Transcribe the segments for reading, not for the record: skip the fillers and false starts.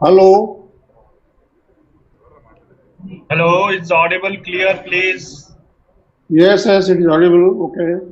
Hello. Hello, it's audible clear, please. Yes, yes, it is audible. Okay.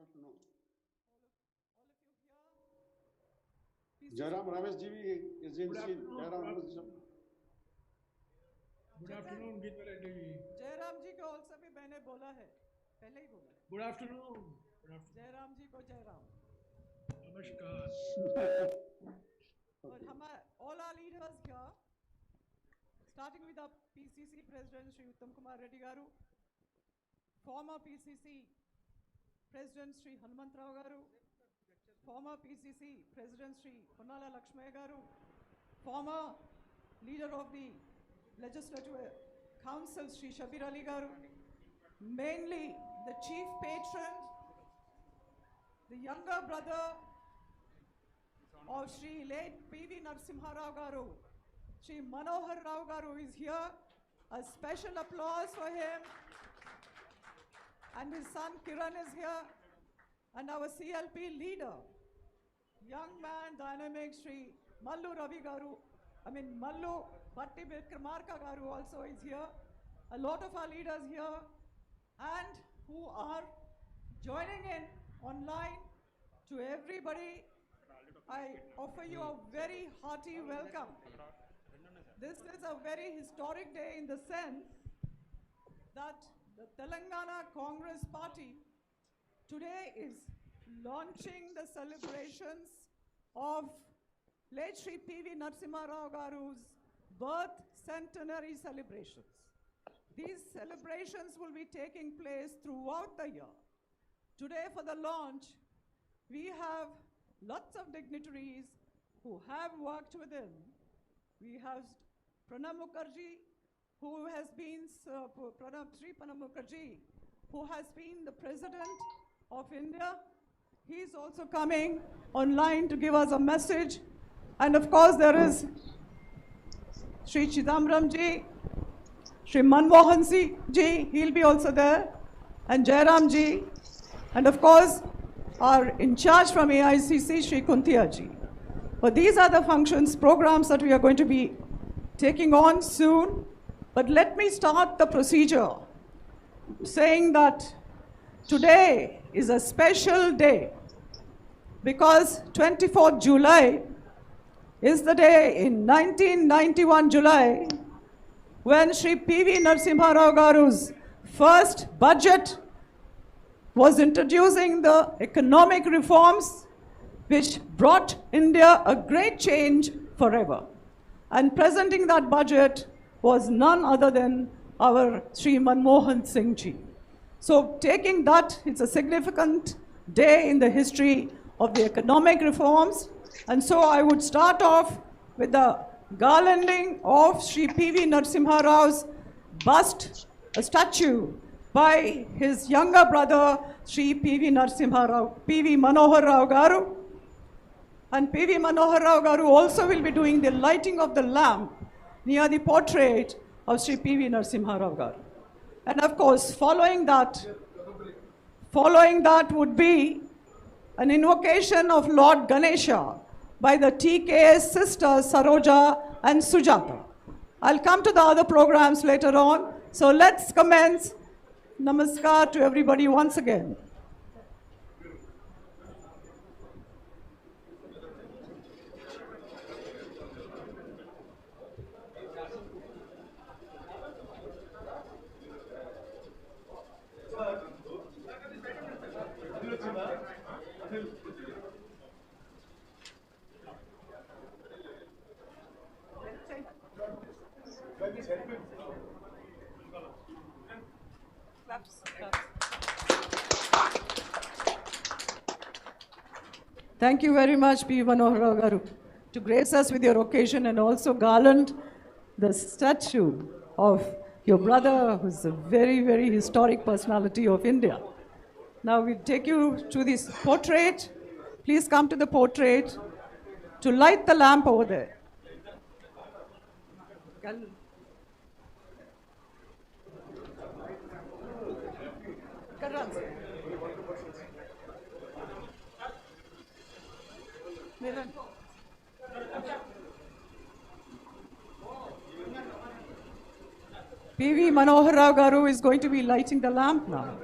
afternoon. All of you here. Please Jairam Ramesh ji is in Good scene. afternoon. Jairam Ramesh ji. Good afternoon Geeta Reddy ji. Jairam ji को all सभी मैंने बोला है, पहले ही बोला है. Good afternoon. Jairam ji को जयराम. नमस्कार. और हमारे all our leaders here, starting with our PCC President Shri Uttam Kumar Reddy Garu, former PCC President Shri Hanumanth Rao Garu, former PCC President Shri Ponnala Lakshmaya Garu, former leader of the Legislative Council Shri Shabir Ali Garu, mainly the chief patron, the younger brother of Shri late P.V. Narasimha Rao Garu, Shri Manohar Rao Garu is here. A special applause for him. And his son Kiran is here. And our CLP leader, young man, dynamic Shri Mallu Ravi Garu, Mallu Bhatti Vikramarka Garu also is here. A lot of our leaders here and who are joining in online. To everybody, I offer you a very hearty welcome. This is a very historic day in the sense that the Telangana Congress Party today is launching the celebrations of late Shri P.V. Narasimha Rao Garu's birth centenary celebrations. These celebrations will be taking place throughout the year. Today for the launch, we have lots of dignitaries who have worked with him. We have Pranab Mukherjee, who has been, Sri Pranab Mukherjee, who has been the President of India. He is also coming online to give us a message. And of course, there is Shri Chidambaram ji, Shri Manmohan ji, he'll be also there, and Jairam ji, and of course, our in charge from AICC, Shri Kuntia ji. But these are the functions, programs that we are going to be taking on soon. But let me start the procedure saying that today is a special day because 24th July is the day in 1991 July when Shri P.V. Narasimha Rao Garu's first budget was introducing the economic reforms which brought India a great change forever. And presenting that budget was none other than our Shri Manmohan Singh ji. So taking that, it's a significant day in the history of the economic reforms. And so I would start off with the garlanding of Shri P.V. Narasimha Rao's bust, a statue by his younger brother, Shri P.V. Narasimha Rao, P.V. Manohar Rao Garu. And P.V. Manohar Rao Garu also will be doing the lighting of the lamp near the portrait of Shri P.V. Narasimha Rao Garu. And of course, following that would be an invocation of Lord Ganesha by the TKS sisters Saroja and Sujata. I'll come to the other programs later on. So let's commence. Namaskar to everybody once again. Thank you very much, P. Manohar Rao Garu, to grace us with your occasion and also garland the statue of your brother, who's a very, very historic personality of India. Now we take you to this portrait. Please come to the portrait to light the lamp over there. P.V. Manohar Rao Garu is going to be lighting the lamp now.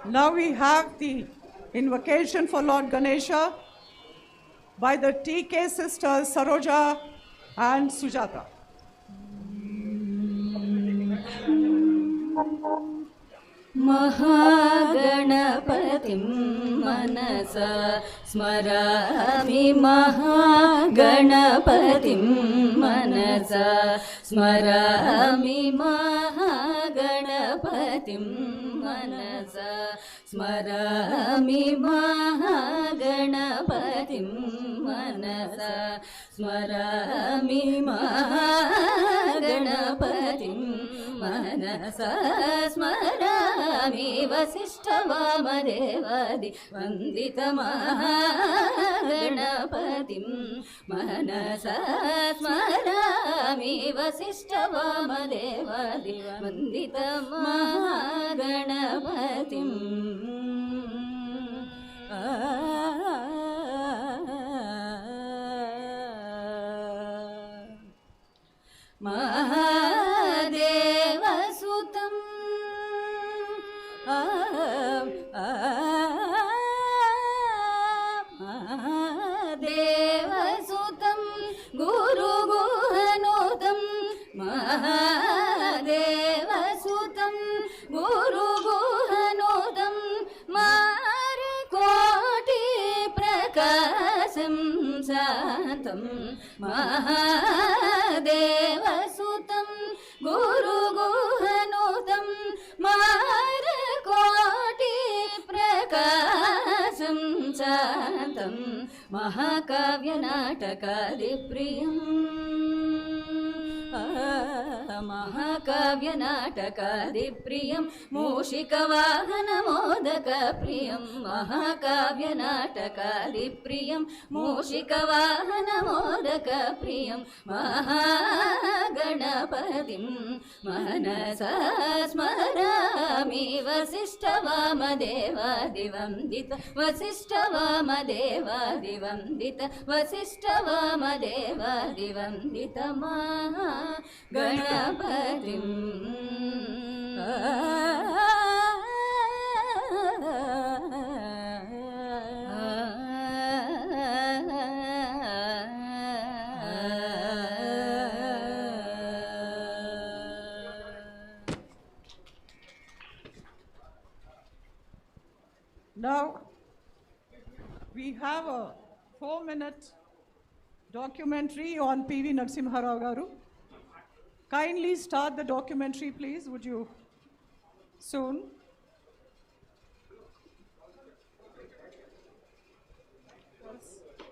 Now we have the invocation for Lord Ganesha by the TK sisters Saroja and Sujata. महागणपतिं मनसा स्मरामि महागणपतिं मनसा स्मरामि महागणपतिं मनसा स्मरामि महागणपतिं मनसा स्मरामि महागणपतिं मनसा स्मरामि वसिष्ठवामदेवादि वन्दितमहागणपतिं मनसा स्मरामि वसिष्ठवामदेवादि वन्दितमहागणपतिम् महादेवसुतम् महादेवसुतं गुरुगुहनुतं महादेवसुतं गुरुगुहनुतं मारकोटिप्रकाशं शान्तं महादेवसुतं महाकाव्यनाटकादिप्रियम् महाकाव्यनाटकादिप्रियं मूषिकवाहनमोदकप्रियं महाकाव्यनाटकादिप्रियं मूषिकवाहनमोदकप्रियं महागणपतिं मनसा स्मरामि वसिष्ठवामदेवादिवन्दित वसिष्ठवामदेवादिवन्दित वसिष्ठवामदेवादिवन्दित गणपतिं Now, we have a 4-minute documentary on PV Narasimha Rao Garu. Kindly start the documentary, please, would you? Soon.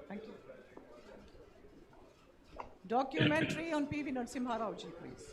Thank you. Documentary on PV Narasimha Rao ji, please.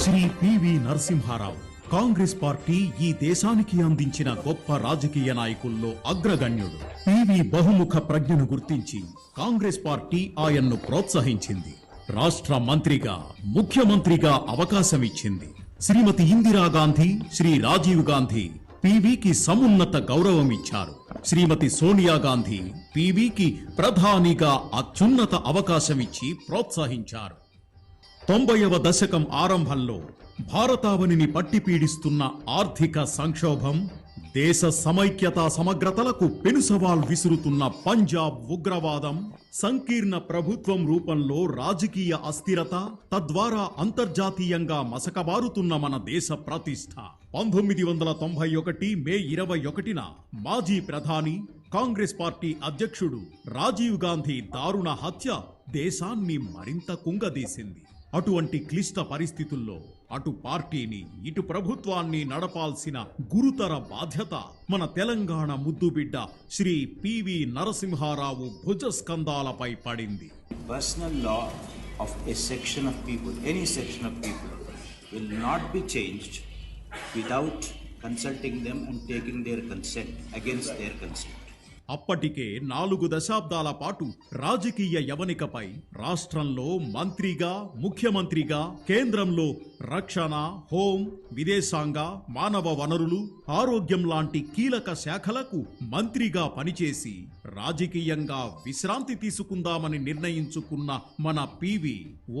Shri P V Narasimha Rao Congress party ఈ దేశానికి అందించిన గొప్ప రాజకీయ నాయకుల్లో అగ్రగణ్యుడు. పివి బహుముఖ ప్రజ్ఞను గుర్తించి కాంగ్రెస్ పార్టీ ఆయన్ను ప్రోత్సహించింది. రాష్ట్ర మంత్రిగా, ముఖ్యమంత్రిగా అవకాశమిచ్చింది. శ్రీమతి ఇందిరాగాంధీ, శ్రీ రాజీవ్ గాంధీ పివికి సమున్నత గౌరవమిచ్చారు. శ్రీమతి సోనియా గాంధీ పివికి ప్రధానిగా అత్యున్నత అవకాశమిచ్చి ప్రోత్సహించారు. 90వ దశకం ఆరంభంలో భారతావనిని పట్టిపీడిస్తున్న ఆర్థిక సంక్షోభం, దేశ సమైక్యతా సమగ్రతలకు పెనుసవాల్ విసురుతున్న పంజాబ్ ఉగ్రవాదం, సంకీర్ణ ప్రభుత్వం రూపంలో రాజకీయ అస్థిరత, తద్వారా అంతర్జాతీయంగా మసకబారుతున్న మన దేశ ప్రతిష్ఠ. 1991 మే 21న మాజీ ప్రధాని, కాంగ్రెస్ పార్టీ అధ్యక్షుడు రాజీవ్ గాంధీ దారుణ హత్య దేశాన్ని మరింత కుంగదీసింది. అటువంటి క్లిష్ట పరిస్థితుల్లో అటు పార్టీని, ఇటు ప్రభుత్వాన్ని నడపాల్సిన గురుతర బాధ్యత మన తెలంగాణ ముద్దుబిడ్డ శ్రీ పివి నరసింహారావు భుజస్కంధాలపై పడింది. Personal law of a section of people, any section of people, will not be changed without consulting them and taking their consent, against their consent. అప్పటికే 4 దశాబ్దాల పాటు రాజకీయ యవనికపై రాష్ట్రంలో మంత్రిగా, ముఖ్యమంత్రిగా, కేంద్రంలో రక్షణ, హోం, విదేశాంగ, మానవ వనరులు, ఆరోగ్యం లాంటి కీలక శాఖలకు మంత్రిగా పనిచేసి రాజకీయంగా విశ్రాంతి తీసుకుందామని నిర్ణయించుకున్న మన పివి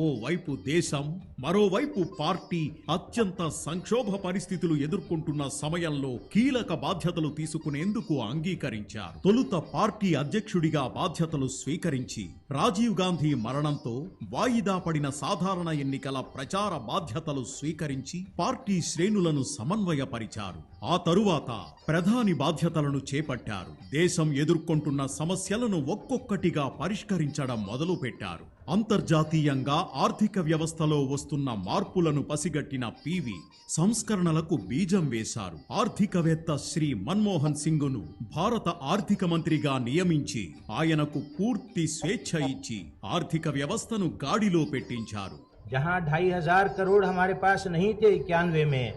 ఓవైపు దేశం, మరోవైపు పార్టీ అత్యంత సంక్షోభ పరిస్థితులు ఎదుర్కొంటున్న సమయంలో కీలక బాధ్యతలు తీసుకునేందుకు అంగీకరించారు. తొలుత పార్టీ అధ్యక్షుడిగా బాధ్యతలు స్వీకరించి రాజీవ్ గాంధీ మరణంతో వాయిదా పడిన సాధారణ ఎన్నికల ప్రచార బాధ్యతలు స్వీకరించి పార్టీ శ్రేణులను సమన్వయపరిచారు. ఆ తరువాత ప్రధాని బాధ్యతలను చేపట్టారు. దేశం ఎదుర్కొంటున్న సమస్యలను ఒక్కొక్కటిగా పరిష్కరించడం మొదలుపెట్టారు. అంతర్జాతీయంగా ఆర్థిక వ్యవస్థలో వస్తున్న మార్పులను పసిగట్టిన పివి సంస్కరణలకు బీజం వేశారు. ఆర్థికవేత్త శ్రీ మన్మోహన్ సింగ్ను భారత ఆర్థిక మంత్రిగా నియమించి ఆయనకు పూర్తి స్వేచ్ఛ ఇచ్చి ఆర్థిక వ్యవస్థను గాడిలో పెట్టించారు. जहां 2500 करोड़ हमारे पास नहीं थे 91 में,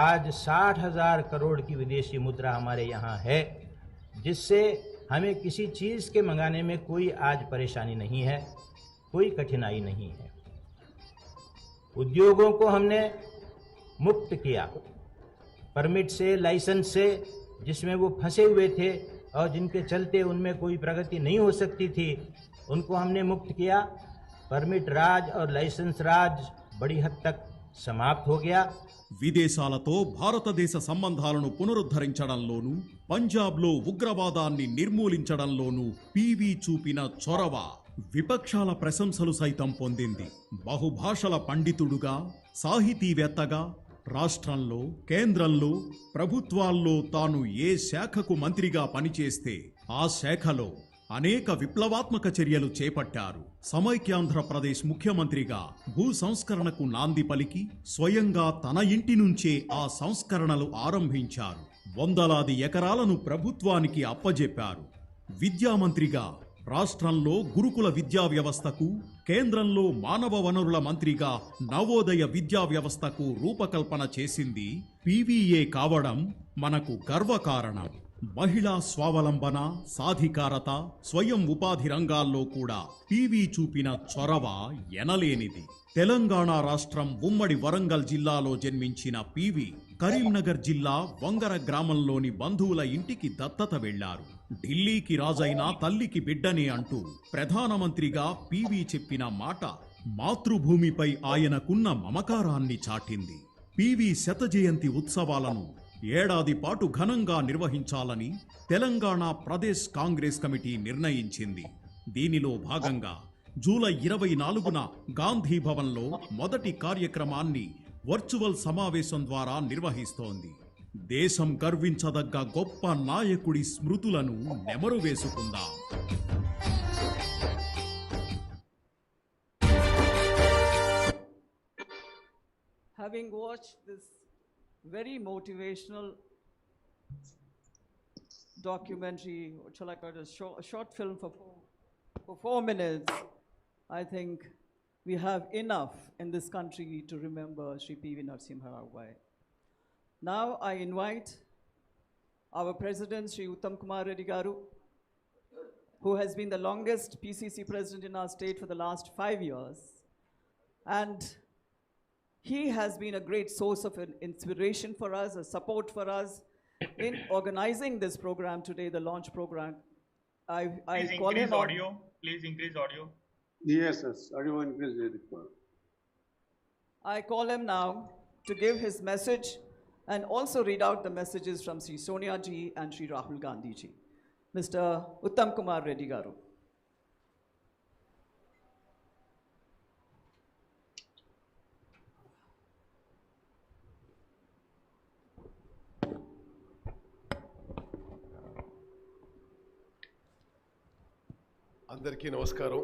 आज 60,000 करोड़ की विदेशी मुद्रा हमारे यहाँ है, जिससे हमें किसी चीज़ के मंगाने में कोई आज परेशानी नहीं है, कोई कठिनाई नहीं है। उद्योगों को हमने मुक्त किया परमिट से, लाइसेंस से, जिसमें वो फंसे हुए थे और जिनके चलते उनमें कोई प्रगति नहीं हो सकती थी, उनको हमने मुक्त किया। परमिट राज और लाइसेंस राज बड़ी हद तक समाप्त हो गया। విదేశాలతో భారతదేశ సంబంధాలను పునరుద్ధరించడంలోనూ, పంజాబ్లో ఉగ్రవాదాన్ని నిర్మూలించడంలోనూ పివి చూపిన చొరవ విపక్షాల ప్రశంసలు సైతం పొందింది. బహుభాషల పండితుడుగా, సాహితీవేత్తగా రాష్ట్రంలో, కేంద్రంలో, ప్రభుత్వాల్లో తాను ఏ శాఖకు మంత్రిగా పనిచేస్తే ఆ శాఖలో అనేక విప్లవాత్మక చర్యలు చేపట్టారు. సమైక్యాంధ్రప్రదేశ్ ముఖ్యమంత్రిగా భూ సంస్కరణకు నాంది పలికి స్వయంగా తన ఇంటి నుంచే ఆ సంస్కరణలు ఆరంభించారు. వందలాది ఎకరాలను ప్రభుత్వానికి అప్పజెప్పారు. విద్యామంత్రిగా రాష్ట్రంలో గురుకుల విద్యా వ్యవస్థకు, కేంద్రంలో మానవ వనరుల మంత్రిగా నవోదయ విద్యా వ్యవస్థకు రూపకల్పన చేసింది పీవీఏ కావడం మనకు గర్వకారణం. మహిళా స్వావలంబన, సాధికారత, స్వయం ఉపాధి రంగాల్లో కూడా పీవీ చూపిన చొరవ ఎనలేనిది. తెలంగాణ రాష్ట్రం ఉమ్మడి వరంగల్ జిల్లాలో జన్మించిన పీవీ కరీంనగర్ జిల్లా వంగర గ్రామంలోని బంధువుల ఇంటికి దత్తత వెళ్లారు. ఢిల్లీకి రాజైన తల్లికి బిడ్డనే అంటూ ప్రధానమంత్రిగా పీవీ చెప్పిన మాట మాతృభూమిపై ఆయనకున్న మమకారాన్ని చాటింది. పీవీ శత జయంతి ఉత్సవాలను ఏడాది పాటు ఘనంగా నిర్వహించాలని తెలంగాణ ప్రదేశ్ కాంగ్రెస్ కమిటీ నిర్ణయించింది. దీనిలో భాగంగా జూలై 24న గాంధీ భవన్లో మొదటి కార్యక్రమాన్ని వర్చువల్ సమావేశం ద్వారా నిర్వహిస్తోంది. దేశం గర్వించదగ్గ గొప్ప నాయకుడి స్మృతులను నెమరు వేసుకుందాం. Having watched this very motivational documentary, what shall I call it, a short film for 4 minutes, I think we have enough in this country to remember Shri P.V. Narasimha Rao Garu. Now I invite our President, Shri Uttam Kumar Reddy Garu, who has been the longest PCC president in our state for the last 5 years. And he has been a great source of an inspiration for us, a support for us in organizing this program today, the launch program. I call him audio. Please increase audio. Yes, yes. Audio increase is required. I call him now to give his message and also read out the messages from Shri Sonia ji and Shri Rahul Gandhi ji. Mr. Uttam Kumar Reddy Garu. అందరికీ నమస్కారం.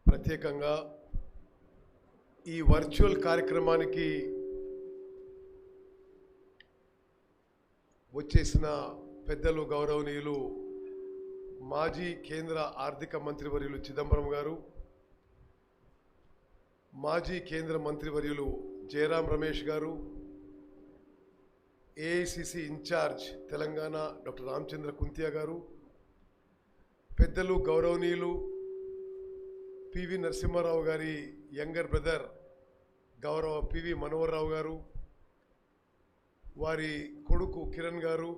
ప్రత్యేకంగా ఈ virtual కార్యక్రమానికి వచ్చేసిన పెద్దలు గౌరవనీయులు మాజీ కేంద్ర ఆర్థిక మంత్రివర్యులు చిదంబరం గారు, మాజీ కేంద్ర మంత్రివర్యులు జయరాం రమేష్ గారు, AICC incharge Telangana doctor Ramachandra Kuntia గారు, పెద్దలు గౌరవనీయులు పివి నరసింహారావు గారి యంగర్ బ్రదర్ గౌరవ పివి మనోహర్ రావు గారు, వారి కొడుకు కిరణ్ గారు,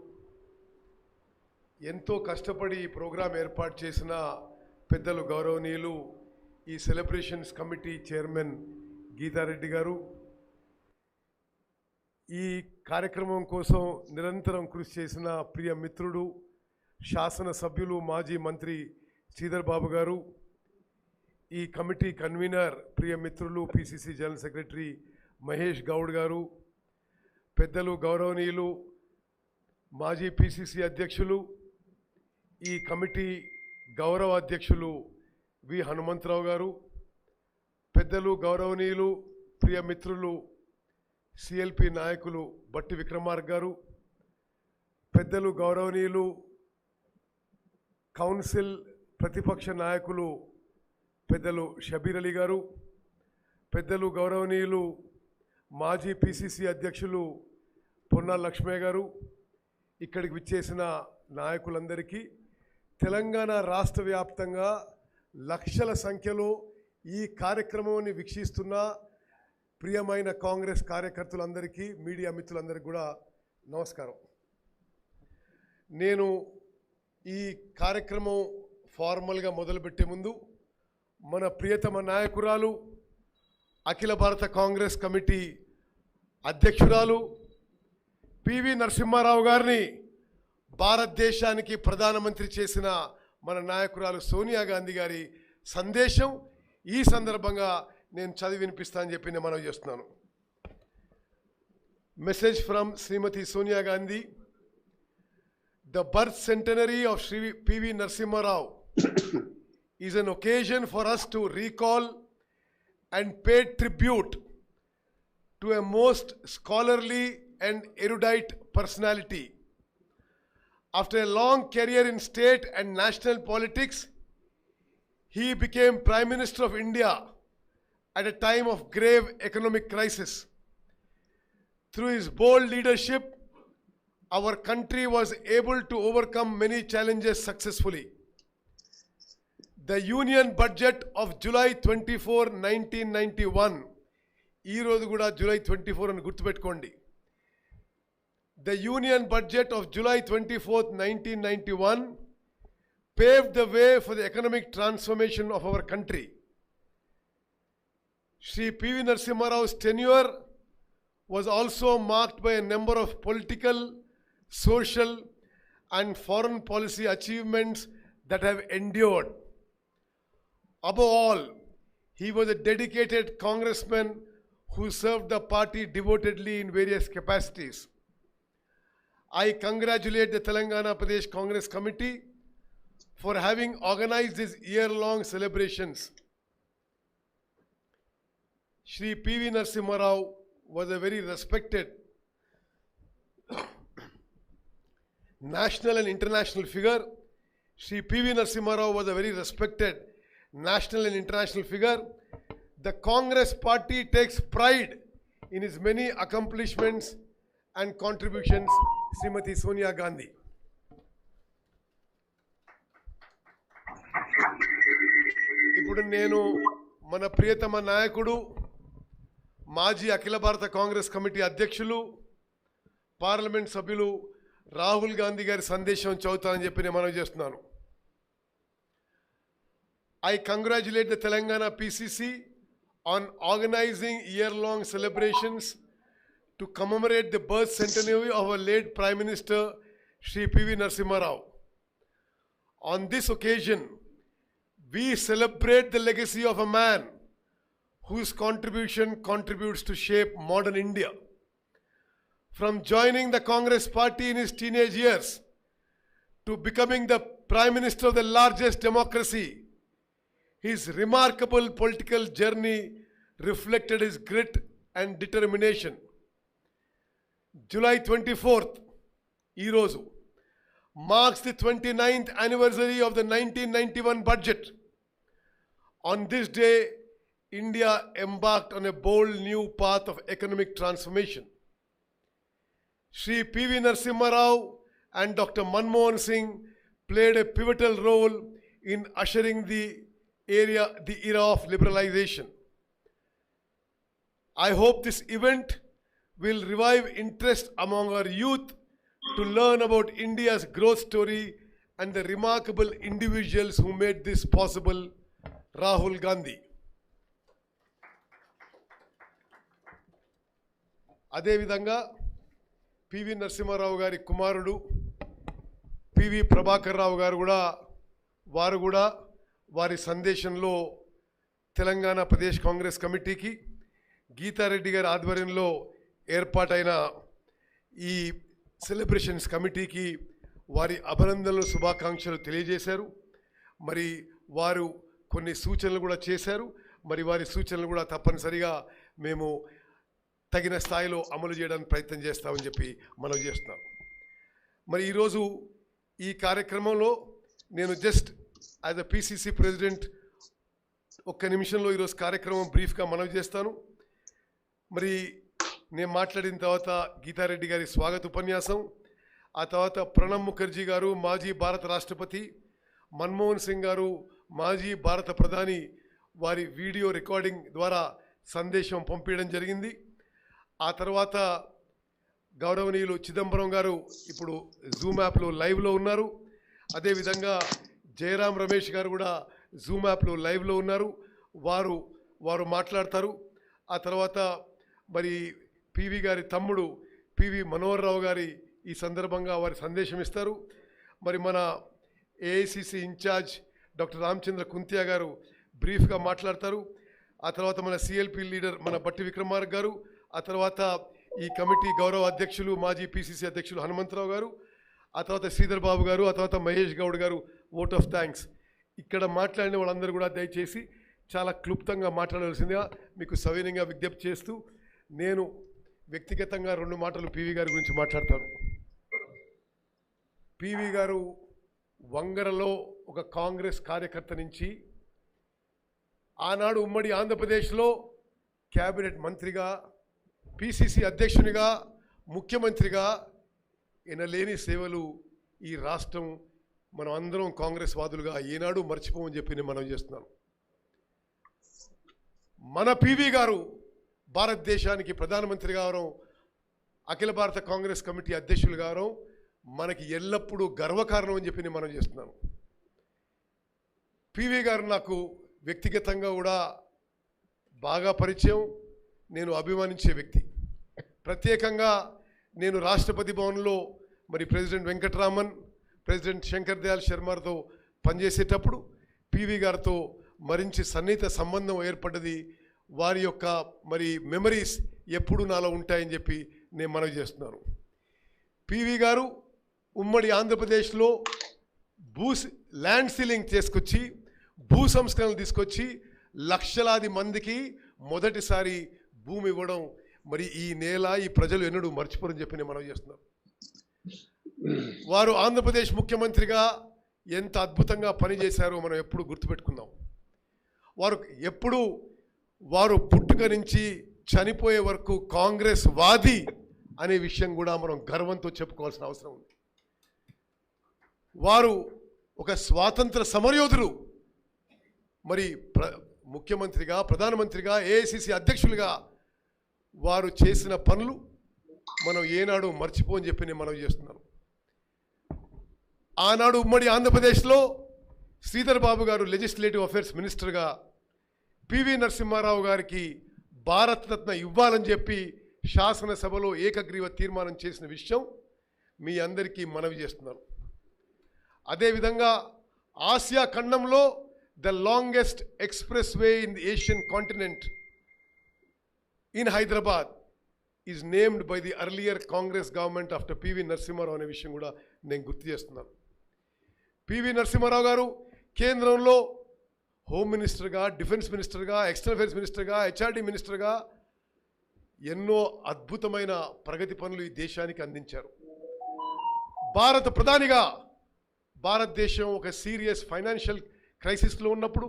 ఎంతో కష్టపడి ఈ ప్రోగ్రాం ఏర్పాటు చేసిన పెద్దలు గౌరవనీయులు ఈ సెలబ్రేషన్స్ కమిటీ చైర్మన్ గీతారెడ్డి గారు, ఈ కార్యక్రమం కోసం నిరంతరం కృషి చేసిన ప్రియ మిత్రుడు శాసనసభ్యులు మాజీ మంత్రి శ్రీధర్ బాబు గారు, ఈ కమిటీ కన్వీనర్ ప్రియ మిత్రులు PCC general secretary Mahesh Goud గారు, పెద్దలు గౌరవనీయులు మాజీ పిసిసి అధ్యక్షులు, ఈ కమిటీ గౌరవ అధ్యక్షులు వి హనుమంతరావు గారు, పెద్దలు గౌరవనీయులు ప్రియ మిత్రులు సిఎల్పి నాయకులు బట్టి విక్రమార్క గారు, పెద్దలు గౌరవనీయులు కౌన్సిల్ ప్రతిపక్ష నాయకులు పెద్దలు షబీర్ అలీ గారు, పెద్దలు గౌరవనీయులు మాజీ పిసిసి అధ్యక్షులు పొన్నాల లక్ష్మయ్య గారు, ఇక్కడికి విచ్చేసిన నాయకులందరికీ, తెలంగాణ రాష్ట్ర వ్యాప్తంగా లక్షల సంఖ్యలో ఈ కార్యక్రమాన్ని వీక్షిస్తున్న ప్రియమైన కాంగ్రెస్ కార్యకర్తలందరికీ, మీడియా మిత్రులందరికీ కూడా నమస్కారం. నేను ఈ కార్యక్రమం ఫార్మల్గా మొదలుపెట్టే ముందు మన ప్రియతమ నాయకురాలు, అఖిల భారత కాంగ్రెస్ కమిటీ అధ్యక్షురాలు పివి నరసింహారావు గారిని భారతదేశానికి ప్రధానమంత్రి చేసిన మన నాయకురాలు సోనియా గాంధీ గారి సందేశం ఈ సందర్భంగా నేను చదివి వినిపిస్తానని చెప్పి నేను మనవి చేస్తున్నాను. Message from Shrimati Sonia Gandhi. The birth centenary of Shri P.V. Narasimha Rao is an occasion for us to recall and pay tribute to a most scholarly and erudite personality. After a long career in state and national politics, he became Prime Minister of India at a time of grave economic crisis. Through his bold leadership, our country was able to overcome many challenges successfully. The Union Budget of July 24, 1991, ee roju kuda July 24 ani gurtupettukondi. The Union Budget of July 24, 1991 paved the way for the economic transformation of our country. Shri P.V. Narasimha Rao's tenure was also marked by a number of political, social and foreign policy achievements that have endured. Above all, he was a dedicated congressman who served the party devotedly in various capacities. I congratulate the Telangana Pradesh Congress Committee for having organized these year-long celebrations. Shri P.V. Narasimha Rao was a very respected national and international figure. Shri P.V. Narasimha Rao was a very respected national and international figure. The Congress party takes pride in his many accomplishments and contributions. Srimati Sonia Gandhi. ఇప్పుడు నేను మన ప్రియతమ నాయకుడు మాజీ అఖిల భారత Congress committee అధ్యక్షులు parliament సభ్యులు రాహుల్ గాంధీ గారి సందేశం చదువుతానని చెప్పి నేను మనవి చేస్తున్నాను. I congratulate the Telangana PCC on organizing year-long celebrations to commemorate the birth centenary of our late Prime Minister Shri P.V. Narasimha Rao. On this occasion, we celebrate the legacy of a man whose contribution contributes to shape modern India. From joining the Congress party in his teenage years to becoming the Prime Minister of the largest democracy, his remarkable political journey reflected his grit and determination. July 24th, ee roju, marks the 29th anniversary of the 1991 budget. On this day, India embarked on a bold new path of economic transformation. Shri P.V. Narasimha Rao and Dr. Manmohan Singh played a pivotal role in ushering the era of liberalization. I hope this event will revive interest among our youth to learn about India's growth story and the remarkable individuals who made this possible. Rahul Gandhi. అదే విధంగా PV Narasimha Rao గారి కుమారుడు PV Prabhakar Rao గారు కూడా వారి సందేశంలో తెలంగాణ ప్రదేశ్ కాంగ్రెస్ కమిటీకి గీతారెడ్డి గారి ఆధ్వర్యంలో ఏర్పాటైన ఈ సెలబ్రేషన్స్ కమిటీకి వారి అభినందనలు శుభాకాంక్షలు తెలియజేశారు. మరి వారు కొన్ని సూచనలు కూడా చేశారు. మరి వారి సూచనలు కూడా తప్పనిసరిగా మేము తగిన స్థాయిలో అమలు చేయడానికి ప్రయత్నం చేస్తామని చెప్పి మనం చేస్తున్నాం. మరి ఈరోజు ఈ కార్యక్రమంలో నేను just as a PCC president ఒక్క నిమిషంలో ఈరోజు కార్యక్రమం బ్రీఫ్గా మనవి చేస్తాను. మరి నేను మాట్లాడిన తర్వాత గీతారెడ్డి గారి స్వాగత ఉపన్యాసం, ఆ తర్వాత ప్రణబ్ ముఖర్జీ గారు మాజీ భారత రాష్ట్రపతి, మన్మోహన్ సింగ్ గారు మాజీ భారత ప్రధాని వారి వీడియో రికార్డింగ్ ద్వారా సందేశం పంపించడం జరిగింది. ఆ తర్వాత గౌరవనీయులు చిదంబరం గారు ఇప్పుడు జూమ్ యాప్లో లైవ్లో ఉన్నారు. అదేవిధంగా జయరాం రమేష్ గారు కూడా జూమ్ యాప్లో లైవ్లో ఉన్నారు. వారు మాట్లాడతారు. ఆ తర్వాత మరి పివి గారి తమ్ముడు పివి మనోహర్ రావు గారి ఈ సందర్భంగా వారి సందేశం ఇస్తారు. మరి మన AICC incharge doctor Ramachandra Kuntia గారు బ్రీఫ్గా మాట్లాడతారు. ఆ తర్వాత మన సిఎల్పి లీడర్ మన బట్టి విక్రమార్క గారు, ఆ తర్వాత ఈ కమిటీ గౌరవ అధ్యక్షులు మాజీ పిసిసి అధ్యక్షులు హనుమంతరావు గారు, ఆ తర్వాత శ్రీధర్ బాబు గారు, ఆ తర్వాత మహేష్ గౌడ్ గారు ఓట్ ఆఫ్ థ్యాంక్స్. ఇక్కడ మాట్లాడిన వాళ్ళందరూ కూడా దయచేసి చాలా క్లుప్తంగా మాట్లాడాల్సిందిగా మీకు సవినయంగా విజ్ఞప్తి చేస్తూ నేను వ్యక్తిగతంగా 2 మాటలు పివి గారి గురించి మాట్లాడతాను. పివి గారు వంగరలో ఒక కాంగ్రెస్ కార్యకర్త నుంచి ఆనాడు ఉమ్మడి ఆంధ్రప్రదేశ్లో క్యాబినెట్ మంత్రిగా, పిసిసి అధ్యక్షునిగా, ముఖ్యమంత్రిగా ఎనలేని సేవలు ఈ రాష్ట్రం మనం అందరం కాంగ్రెస్ వాదులుగా ఏనాడు మర్చిపోమని చెప్పి నేను మనం చేస్తున్నాను. మన పివి గారు భారతదేశానికి ప్రధానమంత్రి గారు, అఖిల భారత కాంగ్రెస్ కమిటీ అధ్యక్షులు గారు మనకి ఎల్లప్పుడూ గర్వకారణం అని చెప్పి నేను మనం చేస్తున్నాను. పివి గారు నాకు వ్యక్తిగతంగా కూడా బాగా పరిచయం, నేను అభిమానించే వ్యక్తి. ప్రత్యేకంగా నేను రాష్ట్రపతి భవన్లో మరి ప్రెసిడెంట్ వెంకటరామన్, ప్రెసిడెంట్ శంకర్ దయాళ్ శర్మతో పనిచేసేటప్పుడు పివి గారితో మరించి సన్నిహిత సంబంధం ఏర్పడ్డది. వారి యొక్క మరి మెమరీస్ ఎప్పుడు నాలో ఉంటాయని చెప్పి నేను మనవి చేస్తున్నాను. పివి గారు ఉమ్మడి ఆంధ్రప్రదేశ్లో ల్యాండ్ సీలింగ్ తీసుకొచ్చి, భూ సంస్కరణలు తీసుకొచ్చి లక్షలాది మందికి మొదటిసారి భూమి ఇవ్వడం మరి ఈ నేల, ఈ ప్రజలు ఎన్నడూ మర్చిపోరని చెప్పి నేను మనవి చేస్తున్నాను. వారు ఆంధ్రప్రదేశ్ ముఖ్యమంత్రిగా ఎంత అద్భుతంగా పనిచేశారో మనం ఎప్పుడు గుర్తుపెట్టుకుందాం. వారు పుట్టుక నుంచి చనిపోయే వరకు కాంగ్రెస్ వాది అనే విషయం కూడా మనం గర్వంతో చెప్పుకోవాల్సిన అవసరం ఉంది. వారు ఒక స్వాతంత్ర సమరయోధులు. మరి ముఖ్యమంత్రిగా, ప్రధానమంత్రిగా, ఏఐసిసి అధ్యక్షులుగా వారు చేసిన పనులు మనం ఏనాడు మర్చిపోని చెప్పి నేను మనవి చేస్తున్నాను. ఆనాడు ఉమ్మడి ఆంధ్రప్రదేశ్లో శ్రీధర్ బాబు గారు లెజిస్లేటివ్ అఫేర్స్ మినిస్టర్గా పివి నరసింహారావు గారికి భారతరత్న ఇవ్వాలని చెప్పి శాసనసభలో ఏకగ్రీవ తీర్మానం చేసిన విషయం మీ అందరికీ మనవి చేస్తున్నాను. అదేవిధంగా ఆసియా ఖండంలో the longest express way in the Asian continent in Hyderabad is named by the earlier Congress government after P V Narasimha Rao అనే విషయం కూడా నేను గుర్తు చేస్తున్నాను. పివి నరసింహారావు గారు కేంద్రంలో హోమ్ మినిస్టర్గా, డిఫెన్స్ మినిస్టర్గా, ఎక్స్టర్నల్ అఫేర్స్ మినిస్టర్గా, హెచ్ఆర్డి మినిస్టర్గా ఎన్నో అద్భుతమైన ప్రగతి పనులు ఈ దేశానికి అందించారు. భారత ప్రధానిగా భారతదేశం ఒక సీరియస్ ఫైనాన్షియల్ క్రైసిస్లో ఉన్నప్పుడు,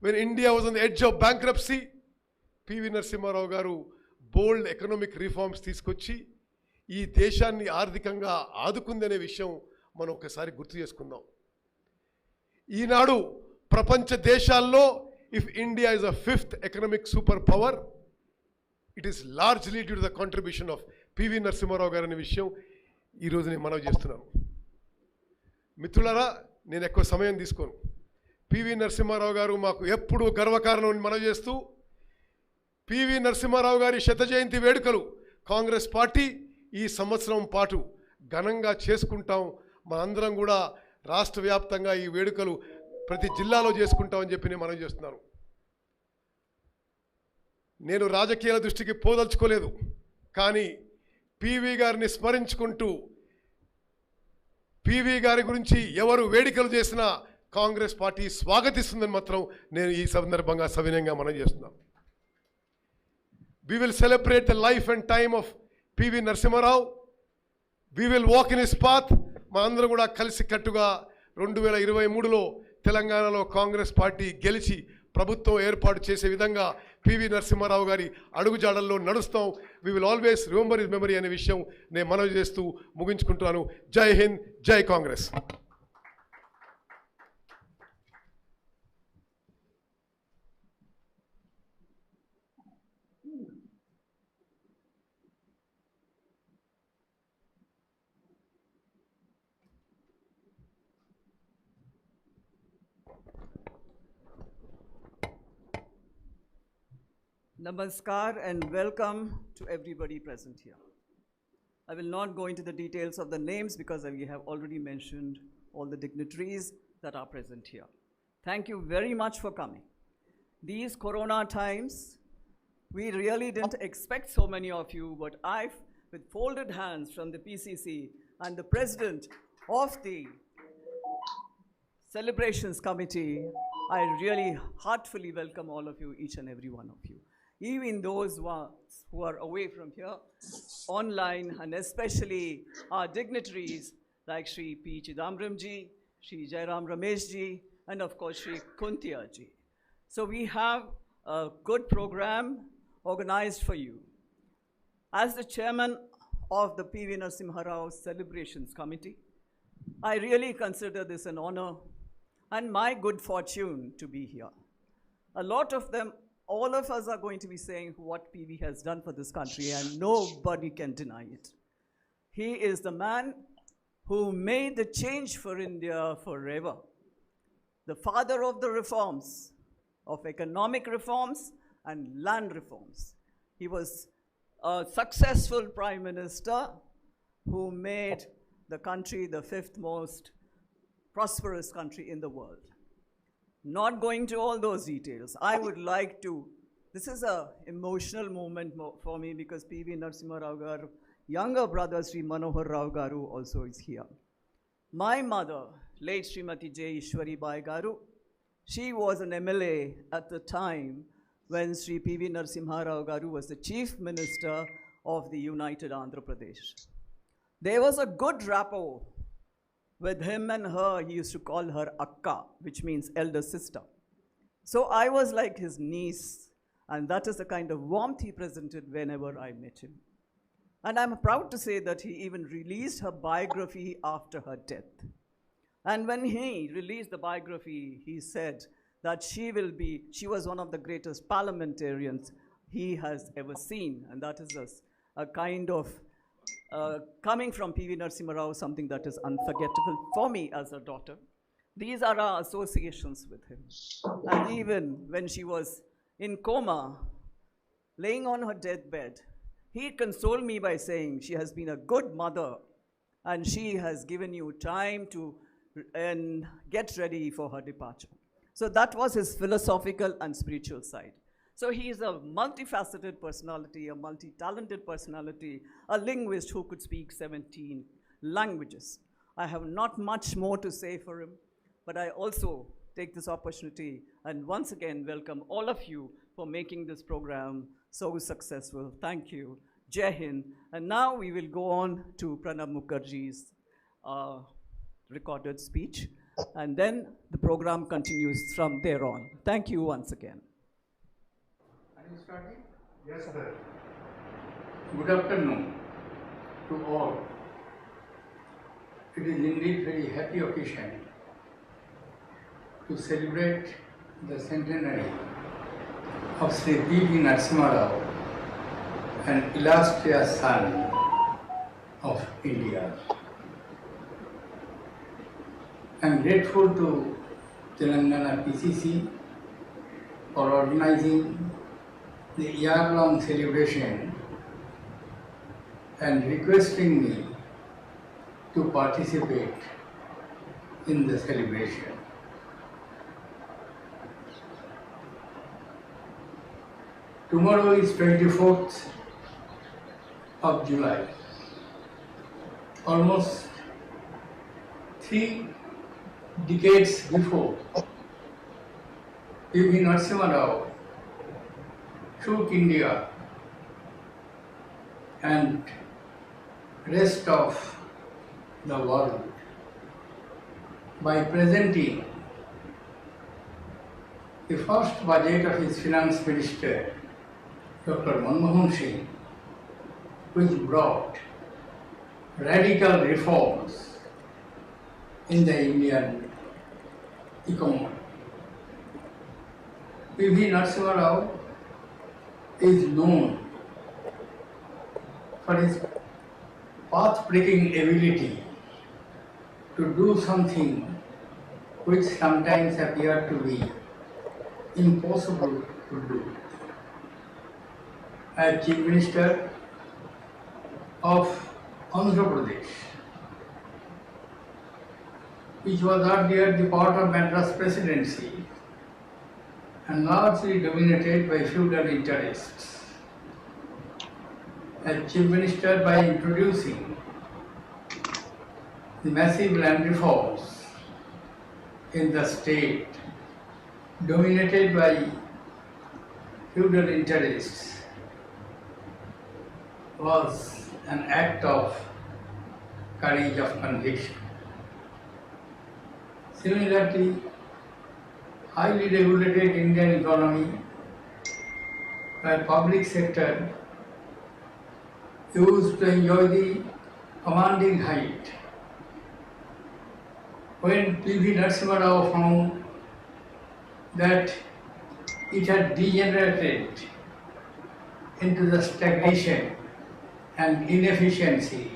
when India was on the edge of bankruptcy, P V Narasimha Rao గారు బోల్డ్ ఎకనామిక్ రిఫార్మ్స్ తీసుకొచ్చి ఈ దేశాన్ని ఆర్థికంగా ఆదుకుందనే విషయం మనం ఒకసారి గుర్తు చేసుకుందాం. ఈనాడు ప్రపంచ దేశాల్లో if India is a 5th economic super power, it is largely due to the contribution of P V Narasimha Rao గారు అనే విషయం ఈరోజు నేను మనవి చేస్తున్నాను. మిత్రులారా, నేను ఎక్కువ సమయం తీసుకోను. పివి నరసింహారావు గారు మాకు ఎప్పుడూ గర్వకారణం మనవి చేస్తూ, పివి నరసింహారావు గారి 100వ జయంతి వేడుకలు కాంగ్రెస్ పార్టీ ఈ సంవత్సరం పాటు ఘనంగా చేసుకుంటాం. మనందరం కూడా రాష్ట్ర వ్యాప్తంగా ఈ వేడుకలు ప్రతి జిల్లాలో చేసుకుంటామని చెప్పి నేను మనవి చేస్తున్నాను. నేను రాజకీయాల దృష్టికి పోదలుచుకోలేదు, కానీ పివి గారిని స్మరించుకుంటూ పివి గారి గురించి ఎవరు వేడుకలు చేసినా కాంగ్రెస్ పార్టీ స్వాగతిస్తుందని మాత్రం నేను ఈ సందర్భంగా సవినయంగా మనవి చేస్తున్నాను. We will celebrate the life and time of P V Narasimha Rao. We will walk in his path. మనందరం కూడా కలిసి కట్టుగా 2023లో తెలంగాణలో కాంగ్రెస్ పార్టీ గెలిచి ప్రభుత్వం ఏర్పాటు చేసే విధంగా పివి నరసింహారావు గారి అడుగుజాడల్లో నడుస్తాం. We will always remember his memory అనే విషయం నేను మనవి చేస్తూ ముగించుకుంటున్నాను. జై హింద్, జై Congress. Namaskar and welcome to everybody present here. I will not go into the details of the names because we have already mentioned all the dignitaries that are present here. Thank you very much for coming. These Corona times, we really didn't expect so many of you, but I've, with folded hands from the PCC and the president of the Celebrations Committee, I really heartfully welcome all of you, each and every one of you. Even those who are away from here, online, and especially our dignitaries like Shri P. Chidambaram ji, Shri Jairam Ramesh ji, and of course Shri Kuntia ji. So we have a good program organized for you. As the chairman of the P.V. Narasimha Rao Celebrations Committee, I really consider this an honor and my good fortune to be here. A lot of them, all of us are going to be saying what PV has done for this country, and nobody can deny it. He is the man who made the change for India forever. The father of the reforms, of economic reforms and land reforms. He was a successful prime minister who made the country the 5th most prosperous country in the world. Not going to all those details. I would like to, this is an emotional moment for me because P.V. Narasimha Rao Garu, younger brother Shri Manohar Rao Garu also is here. My mother, late Srimati J. Ishwari Bai Garu, she was an MLA at the time when Shri P.V. Narasimha Rao Garu was the Chief Minister of the United Andhra Pradesh. There was a good rapport with him and her. He used to call her Akka, which means elder sister. So I was like his niece, and that is the kind of warmth he presented whenever I met him. And I'm proud to say that he even released her biography after her death. And when he released the biography, he said that she was one of the greatest parliamentarians he has ever seen. And that is a kind of, coming from P.V. Narasimha Rao, something that is unforgettable for me as a daughter. These are our associations with him. And even when she was in coma, laying on her deathbed, he consoled me by saying, she has been a good mother and she has given you time to get ready for her departure. So that was his philosophical and spiritual side. So he is a multifaceted personality, a multi-talented personality, a linguist who could speak 17 languages. I have not much more to say for him, but I also take this opportunity and once again welcome all of you for making this program so successful. Thank you. Jai Hind. And now we will go on to Pranab Mukherjee's recorded speech, and then the program continues from there on. Thank you once again. Are you starting? Yes, sir. Good afternoon to all. It is indeed very happy occasion to celebrate the centenary of Shri P.V. Narasimha Rao, an illustrious son of India. I am grateful to Telangana PCC for organizing the year-long celebration and requesting me to participate in the celebration. Tomorrow is 24th of July. Almost 3 decades before, P.V. Narasimha Rao shook India and rest of the world by presenting the first budget of his finance minister, Dr. Manmohan Singh, which brought radical reforms in the Indian economy. P.V. Narasimha Rao is known for his path-breaking ability to do something which sometimes appeared to be impossible to do. As Chief Minister of Andhra Pradesh, which was earlier the part of Madras Presidency and largely dominated by feudal interests, as Chief Minister by introducing the massive land reforms in the state dominated by feudal interests was an act of courage of conviction. Similarly, highly regulated Indian economy, where public sector used to enjoy the commanding height. When P.V. Narasimha Rao found that it had degenerated into the stagnation and inefficiency,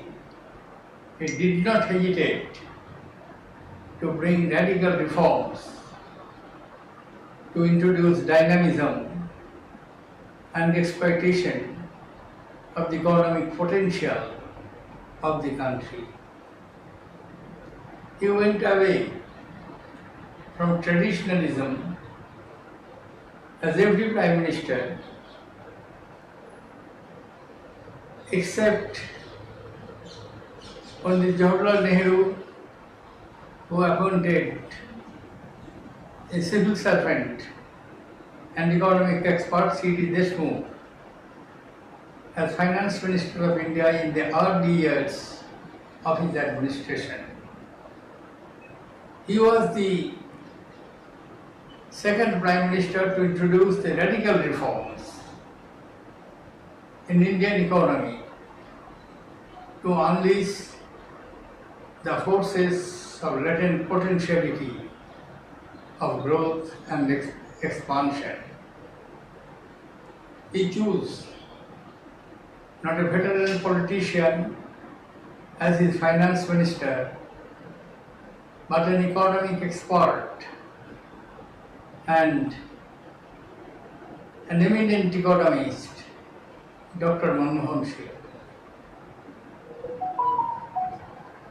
it did not hesitate to bring radical reforms, to introduce dynamism and exploitation of the economic potential of the country. He went away from traditionalism, as every Prime Minister except Pandit Jawaharlal Nehru, who appointed a civil servant and economic expert C.D. Deshmukh as Finance Minister of India in the early years of his administration. He was the second Prime Minister to introduce the radical reforms in Indian economy to unleash the forces of latent potentiality of growth and expansion. He chose not a veteran politician as his finance minister, but an economic expert and an eminent economist, Dr. Manmohan Singh.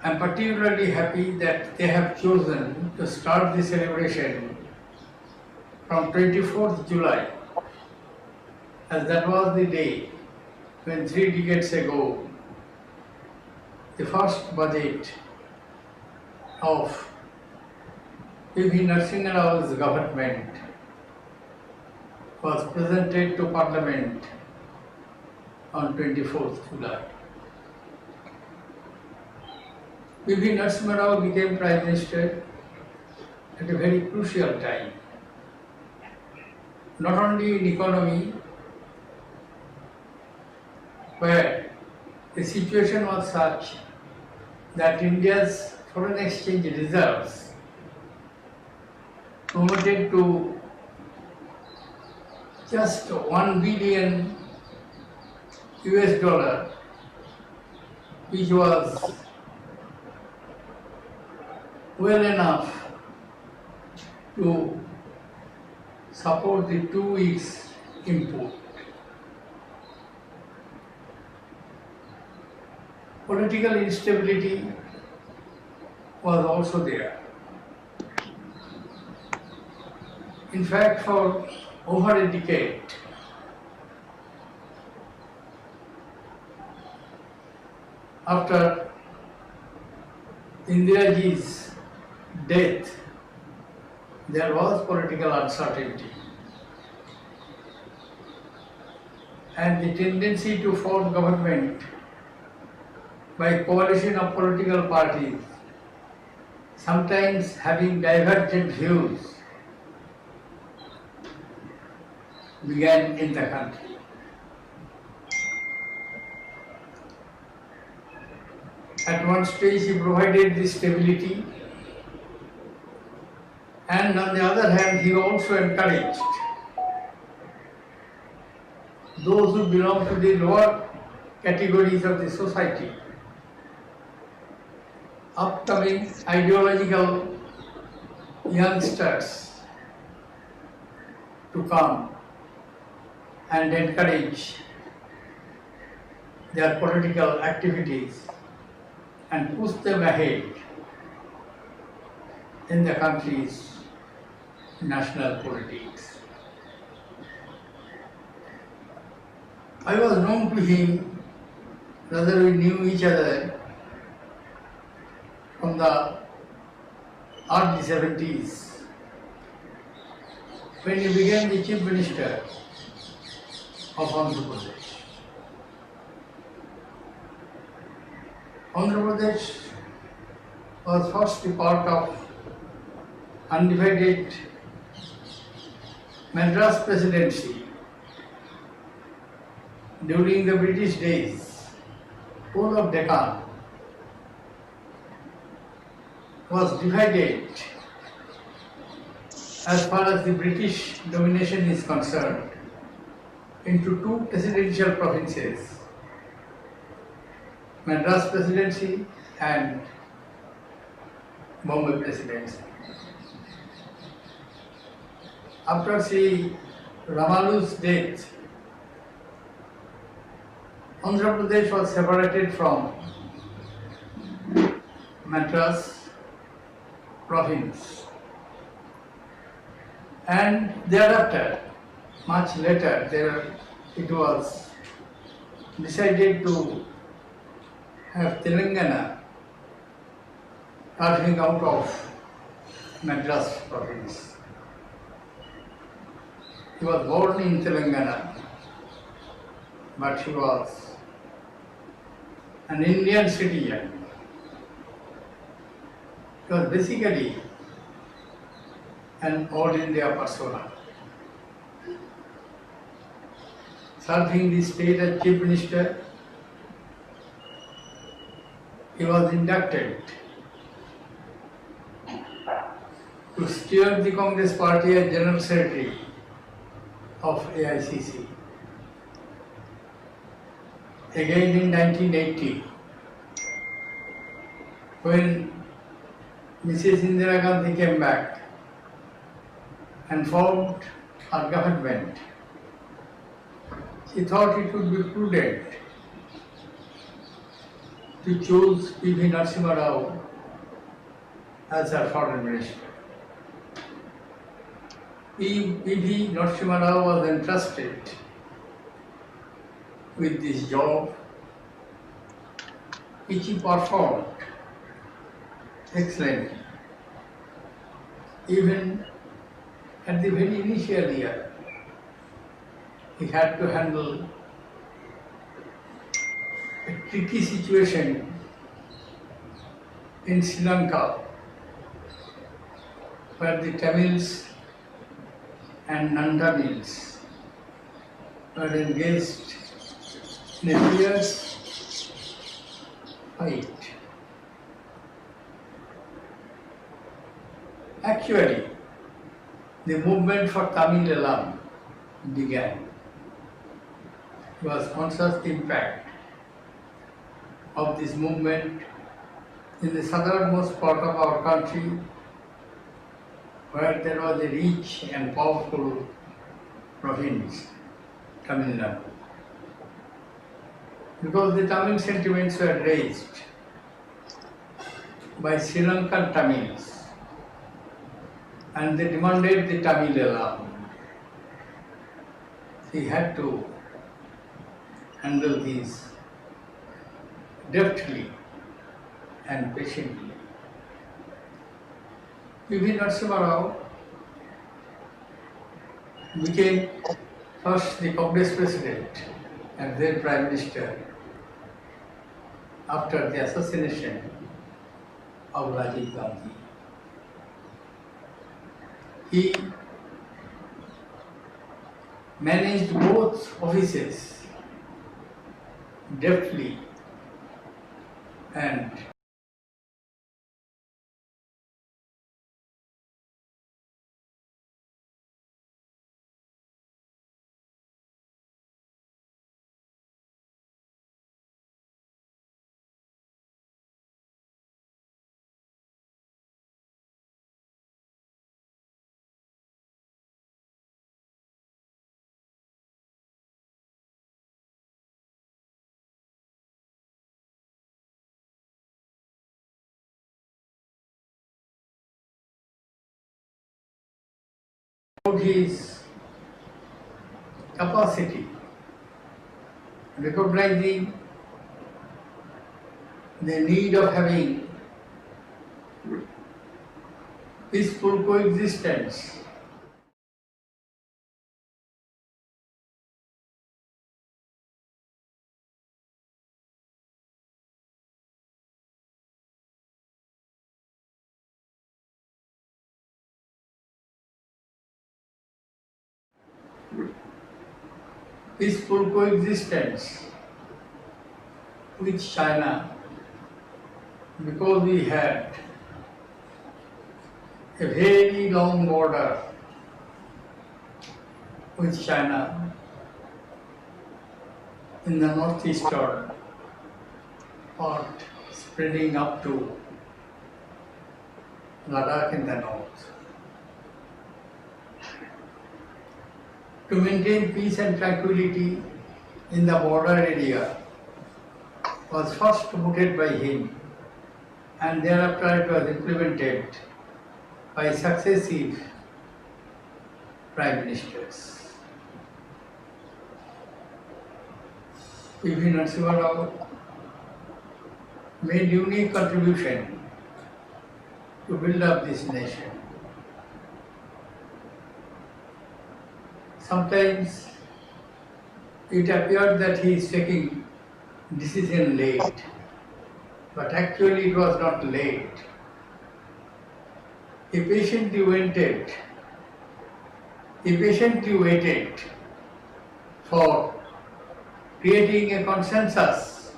I am particularly happy that they have chosen to start the celebration from 24th July, as that was the day when 3 decades ago the first budget of P.V. Narasimha Rao's government was presented to Parliament on 24th July. P.V. Narasimha Rao became Prime Minister at a very crucial time, not only in economy, where the situation was such that India's foreign exchange reserves plummeted to just $1 billion US, which was well enough to support the 2 weeks import. Political instability was also there. In fact, for over a decade, after Indira Ji's death, there was political uncertainty. And the tendency to form government by coalition of political parties, sometimes having divergent views, began in the country. At one stage he provided the stability, and on the other hand he also encouraged those who belong to the lower categories of the society, upcoming ideological youngsters, to come and encourage their political activities and push them ahead in the country's national politics. I was known to him, rather we knew each other from the early 70s when he became the Chief Minister of Andhra Pradesh. Andhra Pradesh was first a part of undivided Madras Presidency during the British days. Whole of Deccan was divided as far as the British domination is concerned into two presidential provinces, Madras Presidency and Bombay Presidency. After Shri Ramalu's death, Andhra Pradesh was separated from Madras province, and thereafter, much later, it was decided to have Telangana carving out of Madras province. He was born in Telangana, but he was an Indian citizen. He was basically an all India persona. Serving the state as Chief Minister, he was inducted to steer the Congress Party as General Secretary of AICC. Again in 1980, when Mrs. Indira Gandhi came back and formed her government, she thought it would be prudent to choose P.V. Narasimha Rao as her foreign minister. P.V. Narasimha Rao was entrusted with this job, which he performed excellently. Even at the very initial year, he had to handle a tricky situation in Sri Lanka, where the Tamils and non-Tamils were engaged in a fierce fight. Actually, the movement for Tamil Elam began. It was conscious impact of this movement in the southernmost part of our country, where there was a rich and powerful province, Tamil Nadu. Because the Tamil sentiments were raised by Sri Lankan Tamils, and they demanded the Tamil Elam. He had to handle these deftly and patiently. P.V. Narasimha Rao became first the Congress President and then Prime Minister after the assassination of Rajiv Gandhi. He managed both offices deftly and his capacity, recognizing the need of having peaceful coexistence peaceful coexistence with China, because we had a very long border with China in the northeastern part, spreading up to Ladakh in the north. To maintain peace and tranquility in the border area was first promoted by him, and thereafter it was implemented by successive prime ministers. P.V. Narasimha Rao made unique contribution to build up this nation. Sometimes it appeared that he is taking decision late, but actually it was not late. He patiently waited for creating a consensus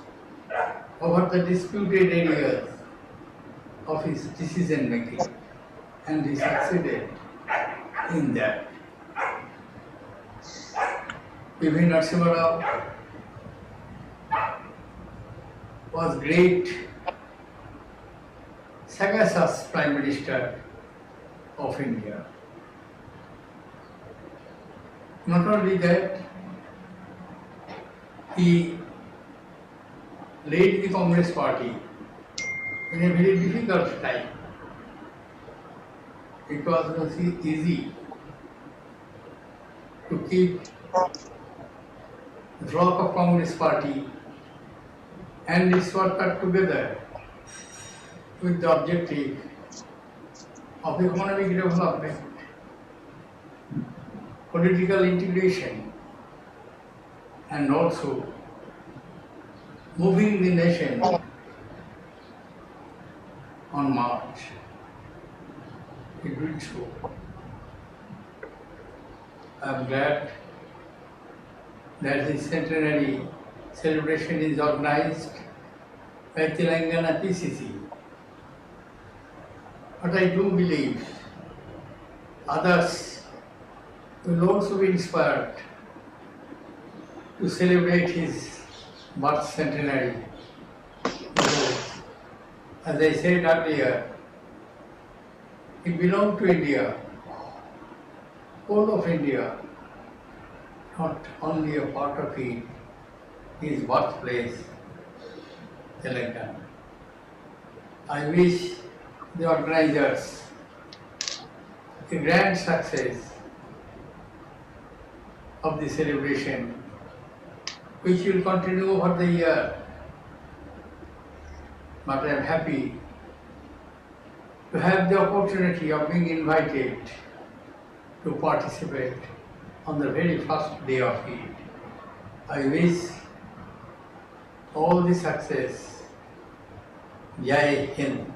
over the disputed areas of his decision making, and he succeeded in that. P.V. Narasimha Rao was great, sagacious Prime Minister of India. Not only that, he led the Congress Party in a very difficult time. It was not easy to keep the flock of Congress Party and its worker together with the objective of economic development, political integration, and also moving the nation on march. He did so. I am glad that the centenary celebration is organized by Telangana PCC. But I do believe others will also be inspired to celebrate his birth centenary. Because, as I said earlier, he belonged to India, whole of India, not only a part of it, his birthplace, Telangana. I wish the organizers a grand success of the celebration, which will continue over the year. But I am happy to have the opportunity of being invited to participate on the very first day of it. I wish all the success. Jai Hind.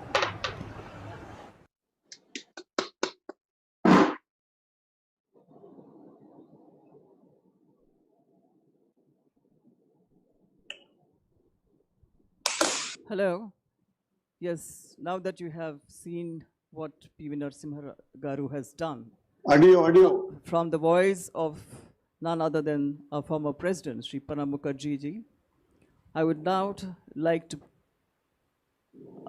Hello. Yes, now that you have seen what P.V. Narasimha Garu has done, Audio. from the voice of none other than our former president, Shri Pranab Mukherjee ji, I would now like to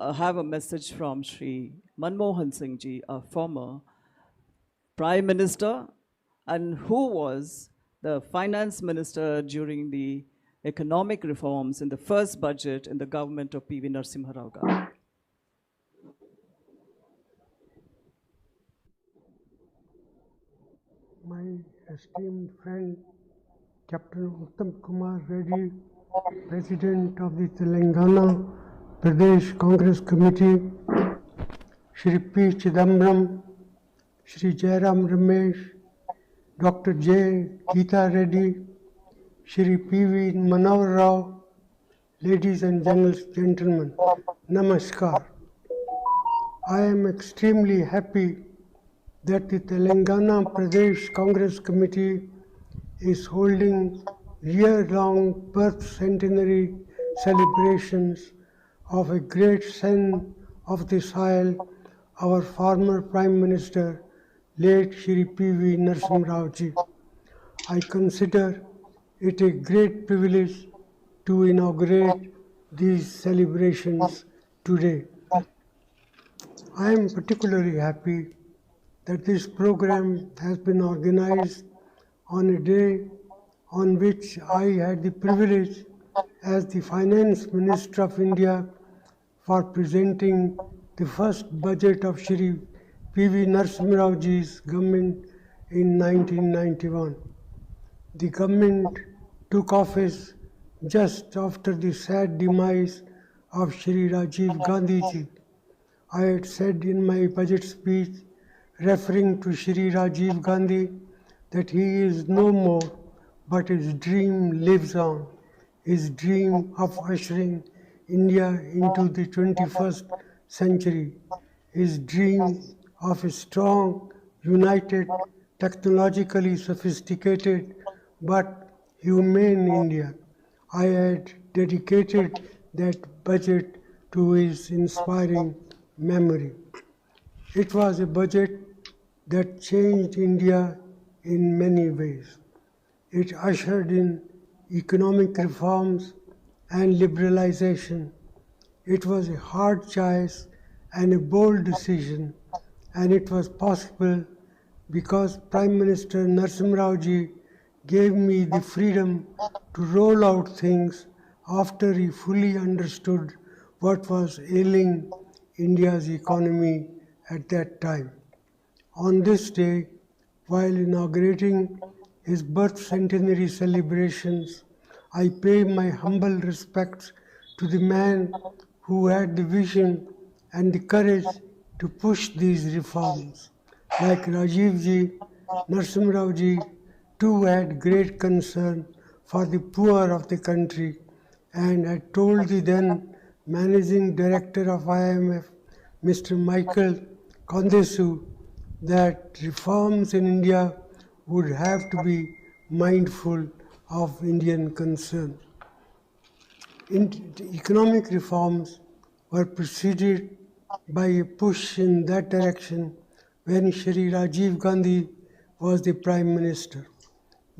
have a message from Shri Manmohan Singh ji, our former Prime Minister, and who was the finance minister during the economic reforms in the first budget in the government of P.V. Narasimha Rao Garu. esteemed friend Captain Uttam Kumar Reddy, President of the Telangana Pradesh Congress Committee, Shri P. Chidambaram, Shri Jairam Ramesh, Dr. J. Geeta Reddy, Shri P.V. Manohar Rao, ladies and gentlemen, Namaskar. I am extremely happy that the Telangana Pradesh Congress Committee is holding year-long birth centenary celebrations of a great son of the soil, our former Prime Minister, late Shri P.V. Narasimha Rao Ji. I consider it a great privilege to inaugurate these celebrations today. I am particularly happy that this program has been organized on a day on which I had the privilege as the Finance Minister of India for presenting the first budget of Shri P.V. Narasimha Rao Ji's government in 1991. The government took office just after the sad demise of Shri Rajiv Gandhi Ji. I had said in my budget speech, referring to Shri Rajiv Gandhi, that he is no more, but his dream lives on. His dream of ushering India into the 21st century. His dream of a strong, united, technologically sophisticated, but humane India. I had dedicated that budget to his inspiring memory. It was a budget that changed India in many ways. It ushered in economic reforms and liberalization. It was a hard choice and a bold decision, and it was possible because Prime Minister Narasimha Rao Ji gave me the freedom to roll out things after he fully understood what was ailing India's economy at that time. On this day, while inaugurating his birth centenary celebrations, I pay my humble respects to the man who had the vision and the courage to push these reforms. Like Rajiv Ji, Narasimha Rao Ji too had great concern for the poor of the country and had told the then Managing Director of IMF, Mr. Michael Kondesu, that reforms in India would have to be mindful of Indian concern. Economic reforms were preceded by a push in that direction when Shri Rajiv Gandhi was the Prime Minister.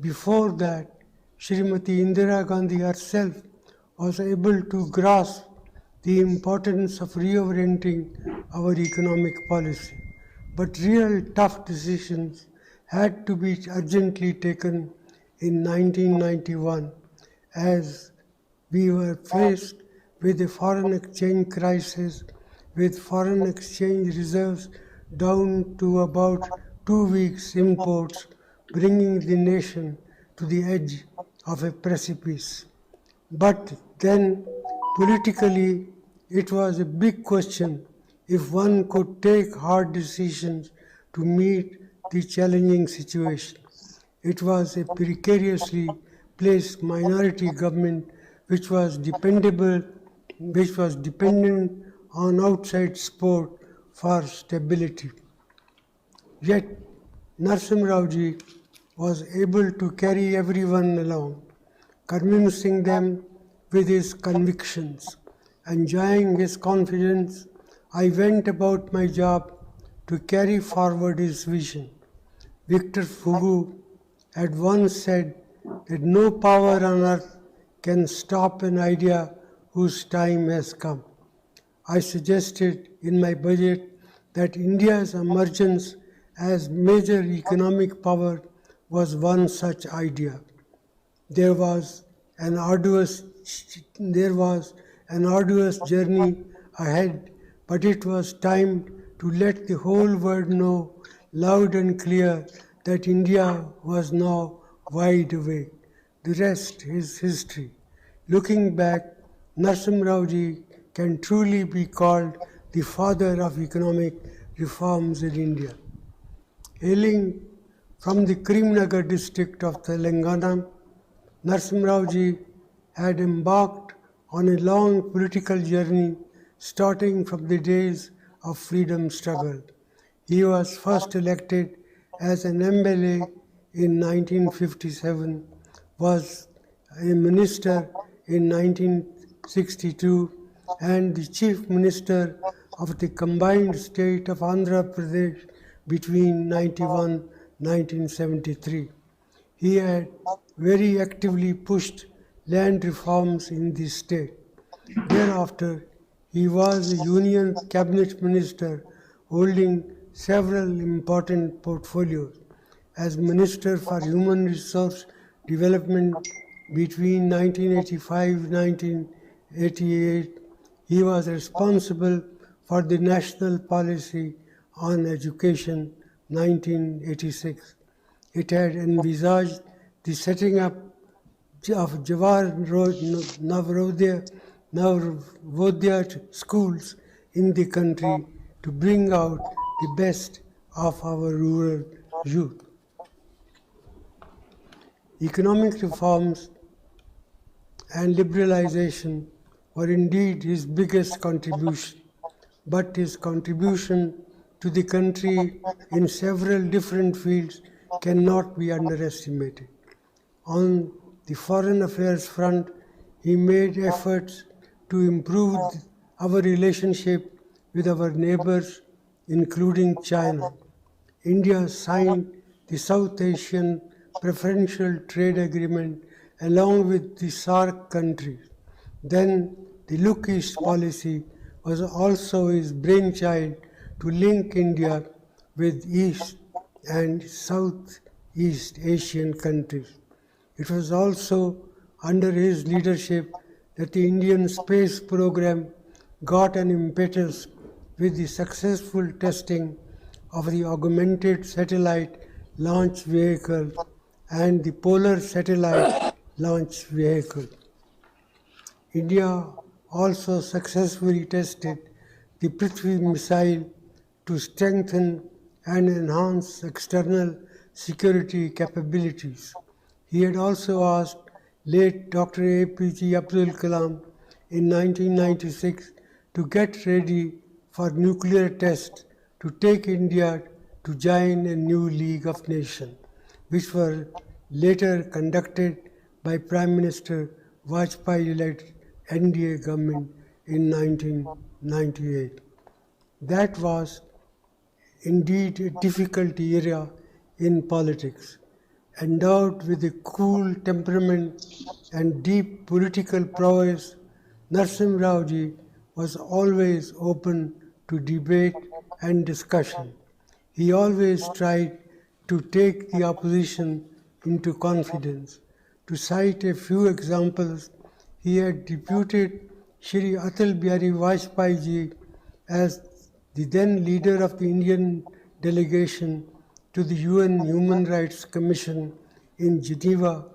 Before that, Srimati Indira Gandhi herself was able to grasp the importance of reorienting our economic policy. But real tough decisions had to be urgently taken in 1991 as we were faced with a foreign exchange crisis, with foreign exchange reserves down to about 2 weeks imports, bringing the nation to the edge of a precipice. But then, politically, it was a big question if one could take hard decisions to meet the challenging situation. It was a precariously placed minority government which was dependent on outside support for stability. Yet, Narasimha Rao Ji was able to carry everyone along, convincing them with his convictions. Enjoying his confidence, I went about my job to carry forward his vision. Victor Hugo had once said that no power on earth can stop an idea whose time has come. I suggested in my budget that India's emergence as major economic power was one such idea. There was an arduous journey ahead, but it was time to let the whole world know loud and clear that India was now wide awake. The rest is history. Looking back, Narasimha Rao Ji can truly be called the father of economic reforms in India. Hailing from the Karimnagar district of Telangana, Narasimha Rao Ji had embarked on a long political journey starting from the days of freedom struggle. He was first elected as an MLA in 1957, was a minister in 1962, and the chief minister of the combined state of Andhra Pradesh between 1973. He had very actively pushed land reforms in the state. Thereafter, he was a union cabinet minister holding several important portfolios. As Minister for Human Resource Development between 1985 and 1988, he was responsible for the National Policy on Education 1986. It had envisaged the setting up of Navodaya schools in the country to bring out the best of our rural youth. Economic reforms and liberalization were indeed his biggest contribution, but his contribution to the country in several different fields cannot be underestimated. On the foreign affairs front, he made efforts to improve our relationship with our neighbors, including China. India signed the South Asian Preferential Trade Agreement along with the SAARC countries. Then the Look East policy was also his brainchild to link India with East and Southeast Asian countries. It was also under his leadership that the Indian space program got an impetus with the successful testing of the augmented satellite launch vehicle and the polar satellite launch vehicle. India also successfully tested the Prithvi missile to strengthen and enhance external security capabilities. He had also asked late Dr. APJ Abdul Kalam in 1996 to get ready for nuclear tests to take India to join a new League of Nations, which were later conducted by Prime Minister Vajpayee-led NDA government in 1998. That was indeed a difficult era in politics. Endowed with a cool temperament and deep political prowess, Narasimha Rao Ji was always open to debate and discussion. He always tried to take the opposition into confidence. To cite a few examples, he had deputed Shri Atal Bihari Vajpayee Ji as the then leader of the Indian delegation to the UN Human Rights Commission in Geneva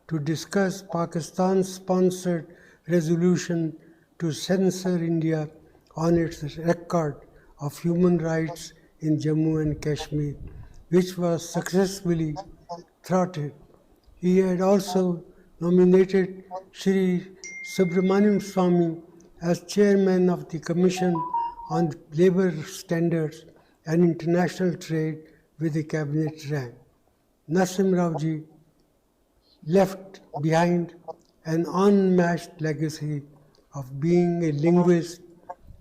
to discuss Pakistan-sponsored resolution to censor India on its record of human rights in Jammu and Kashmir, which was successfully thwarted. He had also nominated Shri Subramaniam Swamy as chairman of the Commission on Labour Standards and International Trade with a cabinet rank. Narasimha Rao Ji left behind an unmatched legacy of being a linguist,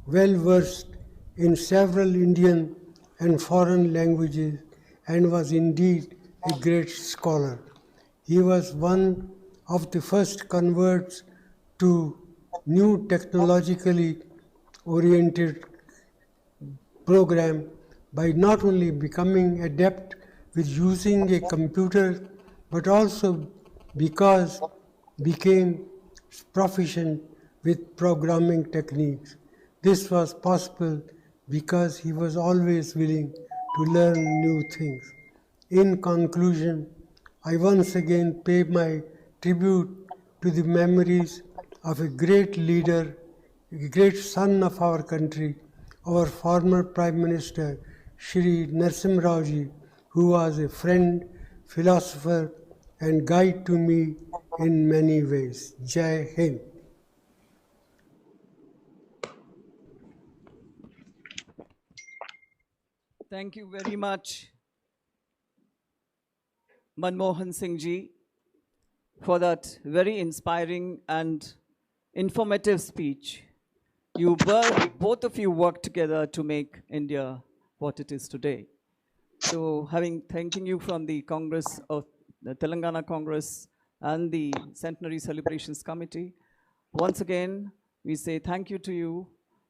well versed in several Indian and foreign languages, and was indeed a great scholar. He was one of the first converts to new technologically oriented program by not only becoming adept with using a computer, but also because became proficient with programming techniques. This was possible because he was always willing to learn new things. In conclusion, I once again pay my tribute to the memories of a great leader, a great son of our country, our former Prime Minister, Shri Narasimha Rao Ji, who was a friend, philosopher, and guide to me in many ways. Jai Hind. Thank you very much, Manmohan Singh Ji, for that very inspiring and informative speech. Both of you worked together to make India what it is today. So thanking you from the Congress of the Telangana Congress and the Centenary Celebrations Committee, once again, we say thank you to you.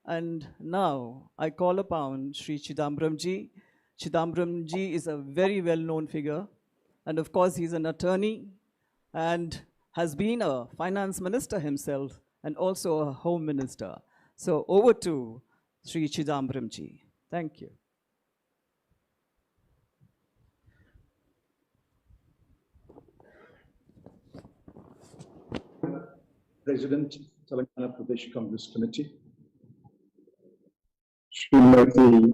And now I call upon Shri Chidambaram Ji. Chidambaram Ji is a very well-known figure. And of course, he's an attorney and has been a finance minister himself and also a home minister. So over to Shri Chidambaram Ji. Thank you. President, Telangana Pradesh Congress Committee, Srimati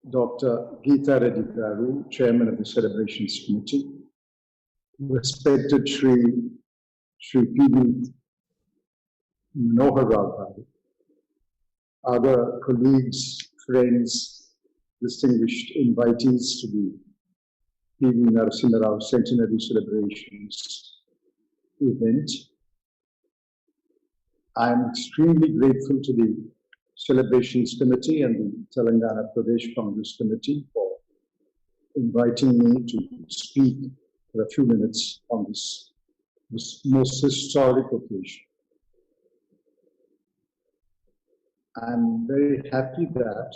Dr. Geeta Reddy Garu, Chairman of the Celebrations Committee, respected Shri P.V. Manohar Rao Garu, other colleagues, friends, distinguished invitees to the P.V. Narasimha Rao Centenary Celebrations event. I am extremely grateful to the Celebrations Committee and the Telangana Pradesh Congress Committee for inviting me to speak for a few minutes on this most historic occasion. I'm very happy that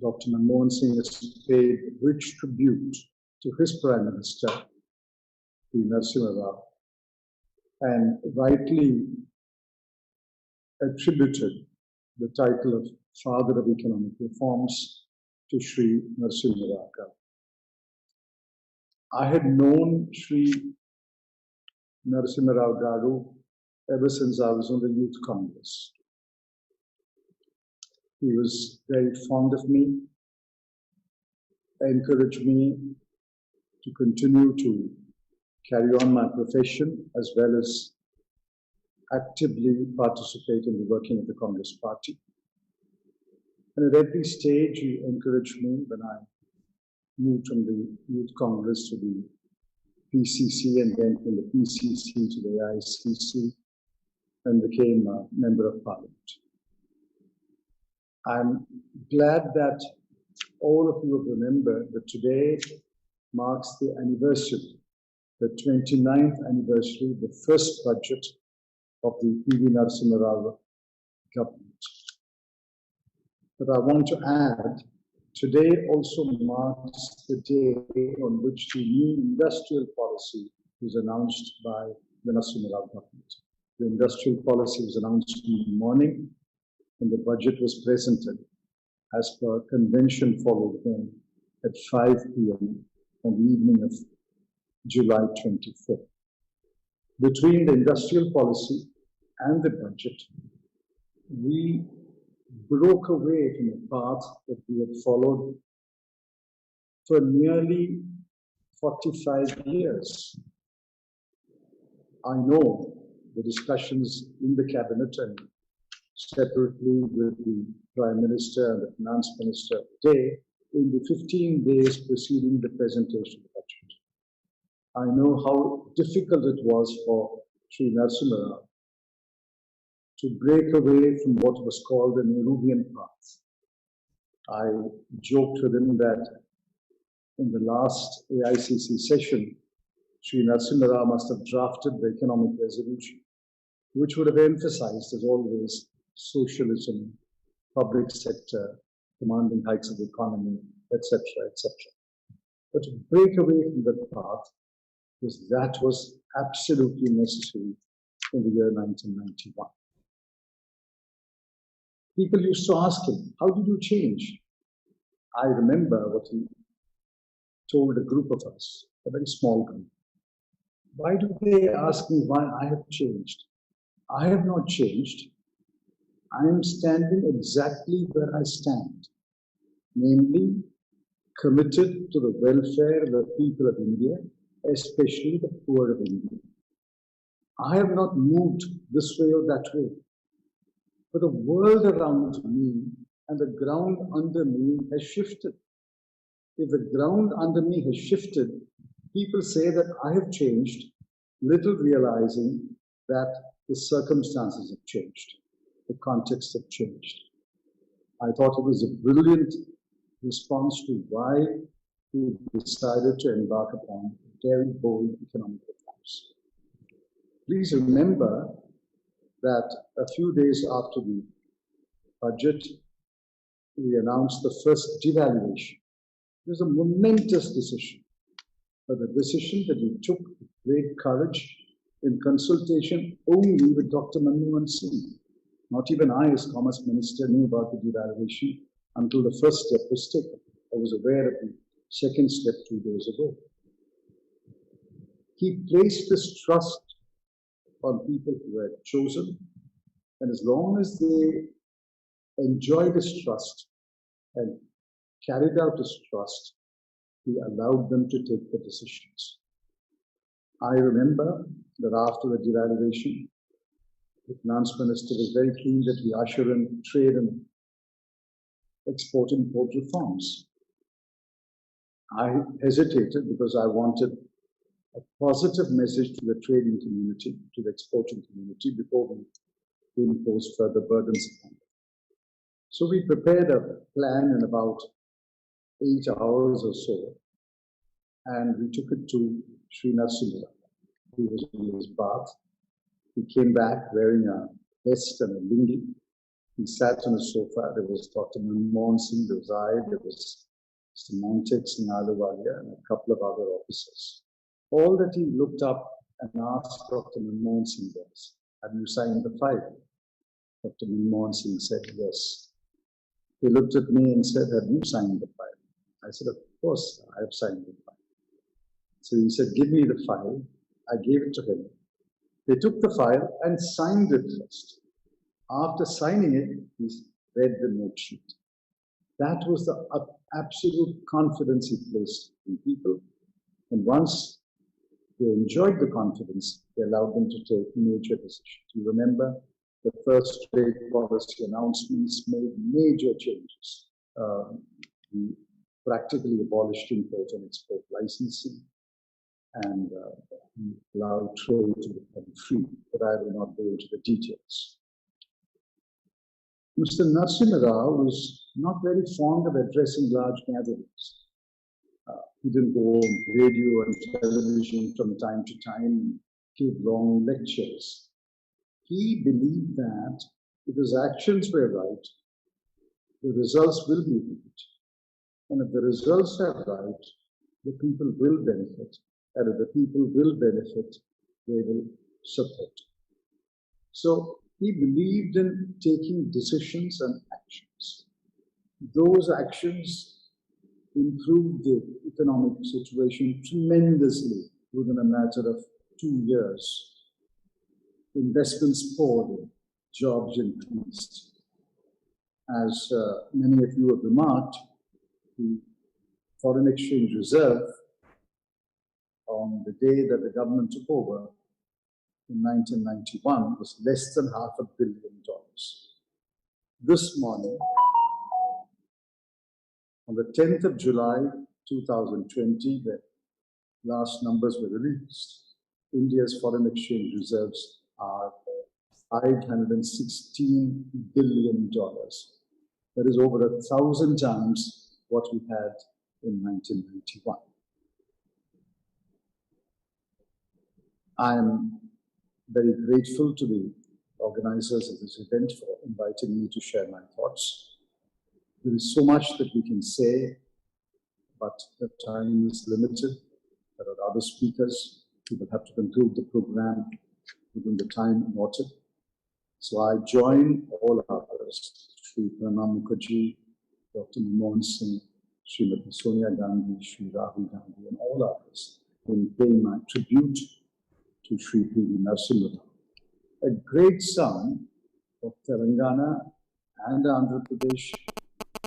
Dr. Manmohan Singh has paid rich tribute to his Prime Minister, Shri Narasimha Rao, and rightly attributed the title of Father of Economic Reforms to Shri Narasimha Rao Garu. I had known Shri Narasimha Rao Garu ever since I was on the Youth Congress. He was very fond of me, encouraged me to continue to carry on my profession as well as actively participate in the working of the Congress Party. And at every stage, he encouraged me when I moved from the Youth Congress to the PCC and then from the PCC to the AICC and became a Member of Parliament. I'm glad that all of you have remembered that today marks the anniversary, the 29th anniversary, the first budget of the P.V. Narasimha Rao government. But I want to add, today also marks the day on which the new industrial policy was announced by the Narasimha Rao government. The industrial policy was announced in the morning, and the budget was presented as per convention followed then at 5 p.m. on the evening of July 25th. Between the industrial policy and the budget, we broke away from a path that we had followed for nearly 45 years. I know the discussions in the cabinet and separately with the Prime Minister and the Finance Minister today in the 15 days preceding the presentation of the budget. I know how difficult it was for Shri Narasimha Rao to break away from what was called the Nehruvian path. I joked with him that in the last AICC session, Shri Narasimha Rao must have drafted the economic resolution, which would have emphasized, as always, socialism, public sector, commanding heights of the economy, etc., etc. But to break away from that path, because that was absolutely necessary in the year 1991. People used to ask him, how did you change? I remember what he told a group of us, a very small group. Why do they ask me why I have changed? I have not changed. I am standing exactly where I stand, namely committed to the welfare of the people of India, especially the poor of India. I have not moved this way or that way, but the world around me and the ground under me has shifted. If the ground under me has shifted, people say that I have changed, little realizing that the circumstances have changed, the context have changed. I thought it was a brilliant response to why we decided to embark upon very bold economic reforms. Please remember that a few days after the budget, we announced the first devaluation. It was a momentous decision, but a decision that we took with great courage in consultation only with Dr. Manmohan Singh. Not even I, as Commerce Minister, knew about the devaluation until the first step was taken. I was aware of the second step 2 days ago. He placed this trust on people who had chosen, and as long as they enjoyed his trust and carried out his trust, he allowed them to take the decisions. I remember that after the devaluation, the Finance Minister was very keen that we usher in trade and export-import reforms. I hesitated because I wanted a positive message to the trading community, to the exporting community, before we impose further burdens upon them. So we prepared a plan in about 8 hours or so, and we took it to Shri Narasimha Rao. He was in his bath. He came back wearing a vest and a lungi. He sat on a sofa. There was Dr. Manmohan Singh, there was I, there was Mr. Montek Singh Ahluwalia, and a couple of other officers. All that he looked up and asked Dr. Manmohan Singh was, "Have you signed the file?" Dr. Manmohan Singh said, "Yes." He looked at me and said, "Have you signed the file?" I said, "Of course, I have signed the file." So he said, "Give me the file." I gave it to him. They took the file and signed it first. After signing it, he read the note sheet. That was the absolute confidence he placed in people. And once they enjoyed the confidence, they allowed them to take major decisions. You remember the first trade policy announcements made major changes. We practically abolished import and export licensing and allowed trade to become free, but I will not go into the details. Mr. Narasimha Rao was not very fond of addressing large gatherings. He didn't go on radio and television from time to time and give long lectures. He believed that if his actions were right, the results will be right. And if the results are right, the people will benefit. And if the people will benefit, they will support. So he believed in taking decisions and actions. Those actions improved the economic situation tremendously within a matter of 2 years. Investments poured in, jobs increased. As many of you have remarked, the foreign exchange reserve on the day that the government took over in 1991 was less than $500 million. This morning, on the 10th of July 2020, the last numbers were released. India's foreign exchange reserves are $516 billion. That is over 1,000 times what we had in 1991. I am very grateful to the organizers of this event for inviting me to share my thoughts. There is so much that we can say, but the time is limited. There are other speakers who will have to conclude the program within the time allotted. So I join all others, Shri Pranam Mukherjee, Dr. Manmohan Singh, Srimati Sonia Gandhi, Shri Rahul Gandhi, and all others in paying my tribute to Shri P.V. Narasimha Rao, a great son of Telangana and Andhra Pradesh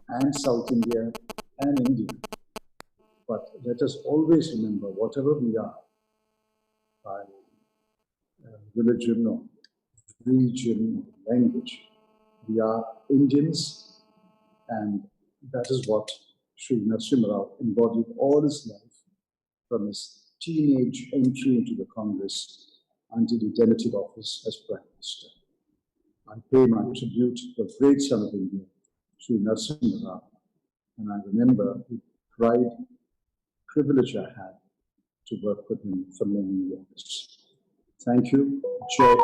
and South India and India. But let us always remember, whatever we are, by religion or region or language, we are Indians, and that is what Shri Narasimha Rao embodied all his life, from his teenage entry into the Congress until he demoted office as Prime Minister. I pay my tribute to the great son of India, Shri Narasimha Rao, and I remember the pride, privilege I had to work with him for many years. Thank you. Jai.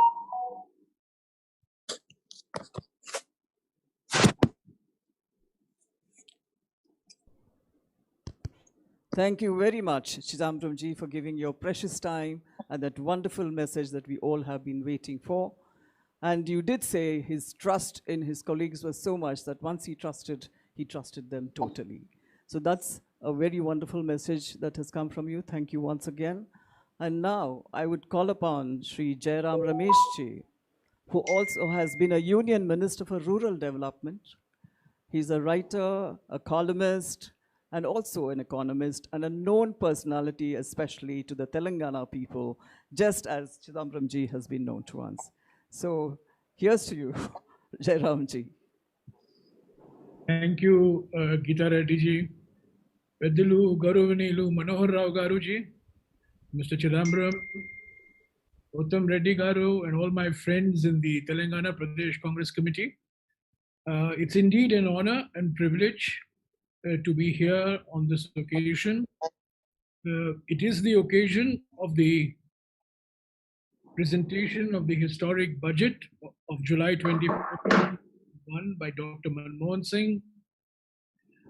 Thank you very much, Chidambaram ji, for giving your precious time and that wonderful message that we all have been waiting for. And you did say his trust in his colleagues was so much that once he trusted them totally. So that's a very wonderful message that has come from you. Thank you once again. And now I would call upon Shri Jairam Ramesh ji, who also has been a Union Minister for Rural Development. He's a writer, a columnist, and also an economist and a known personality, especially to the Telangana people, just as Chidambaram ji has been known to us. So here's to you, Jairam ji. Thank you, Geeta Reddy ji, Peddilu Garuvinelu Manohar Rao Garu ji, Mr. Chidambaram, Uttam Reddy Garu, and all my friends in the Telangana Pradesh Congress Committee. It's indeed an honor and privilege to be here on this occasion. It is the occasion of the presentation of the historic budget of July 2021 by Dr. Manmohan Singh.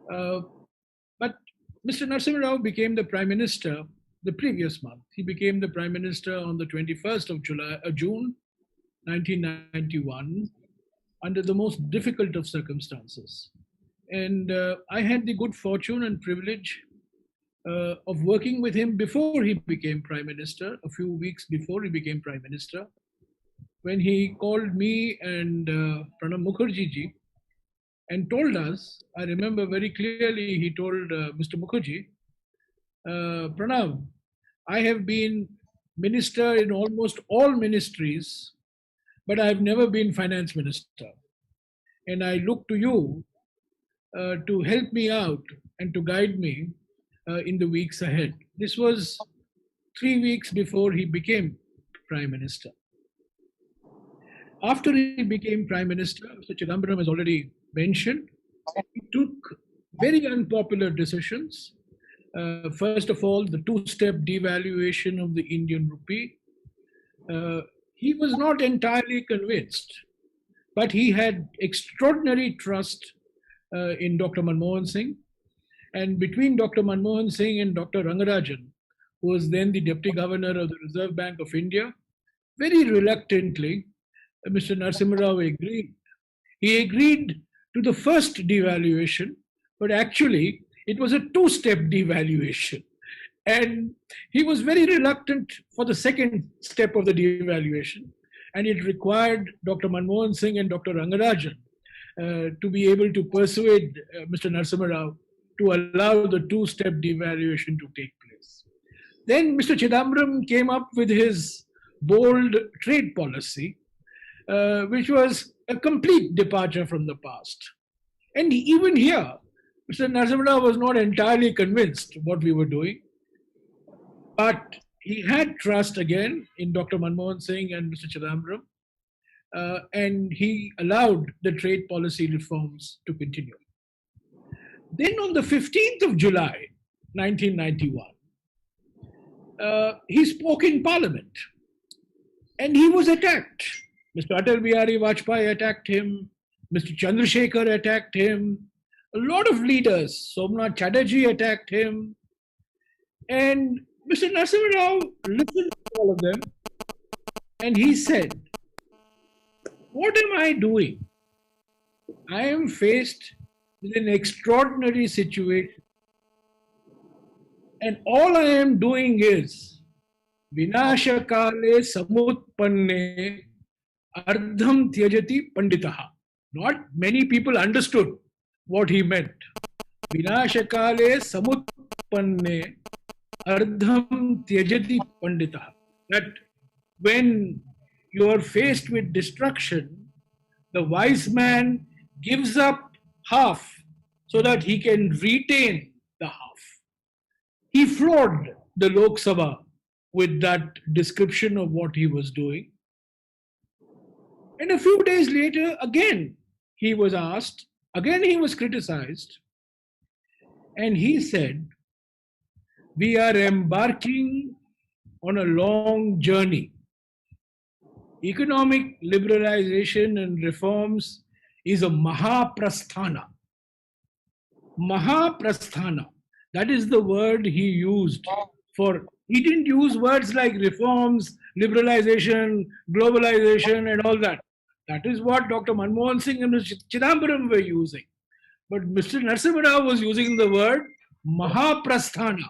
But Mr. Narasimha Rao became the Prime Minister the previous month. He became the Prime Minister on the 21st of June 1991 under the most difficult of circumstances. And I had the good fortune and privilege of working with him before he became Prime Minister, a few weeks before he became Prime Minister, when he called me and Pranab Mukherjee ji and told us, I remember very clearly, he told Mr. Mukherjee, Pranab, I have been minister in almost all ministries, but I have never been finance minister. And I look to you to help me out and to guide me in the weeks ahead. This was 3 weeks before he became Prime Minister. After he became Prime Minister, Mr. Chidambaram has already mentioned, he took very unpopular decisions. First of all, the two-step devaluation of the Indian rupee. He was not entirely convinced, but he had extraordinary trust in Dr. Manmohan Singh. And between Dr. Manmohan Singh and Dr. Rangarajan, who was then the Deputy Governor of the Reserve Bank of India, very reluctantly, Mr. Narasimha Rao agreed. He agreed to the first devaluation, but actually it was a two-step devaluation. And he was very reluctant for the second step of the devaluation. And it required Dr. Manmohan Singh and Dr. Rangarajan to be able to persuade Mr. Narasimha Rao to allow the two-step devaluation to take place. Then Mr. Chidambaram came up with his bold trade policy, which was a complete departure from the past. And even here, Mr. Narasimha Rao was not entirely convinced what we were doing, but he had trust again in Dr. Manmohan Singh and Mr. Chidambaram, and he allowed the trade policy reforms to continue. Then on the 15th of July, 1991, he spoke in Parliament and he was attacked. Mr. Atal Bihari Vajpayee attacked him, Mr. Chandrasekhar attacked him, a lot of leaders, Somnath Chatterjee attacked him, and Mr. Narasimha Rao listened to all of them and he said, what am I doing? I am faced with an extraordinary situation And all I am doing is Vinashakale Samutpanne Ardham Tyajati Panditaha. Not many people understood what he meant. Vinashakale Samutpanne Ardham Tyajati Panditaha. That when you are faced with destruction, the wise man gives up half so that he can retain the half. He floored the Lok Sabha with that description of what he was doing. And a few days later, again, he was asked, again, he was criticized, and he said, "We are embarking on a long journey. Economic liberalization and reforms is a Mahaprasthana." Mahaprasthana, that is the word he used for, he didn't use words like reforms, liberalization, globalization, and all that. That is what Dr. Manmohan Singh and Mr. Chidambaram were using. But Mr. Narasimha Rao was using the word Mahaprasthana.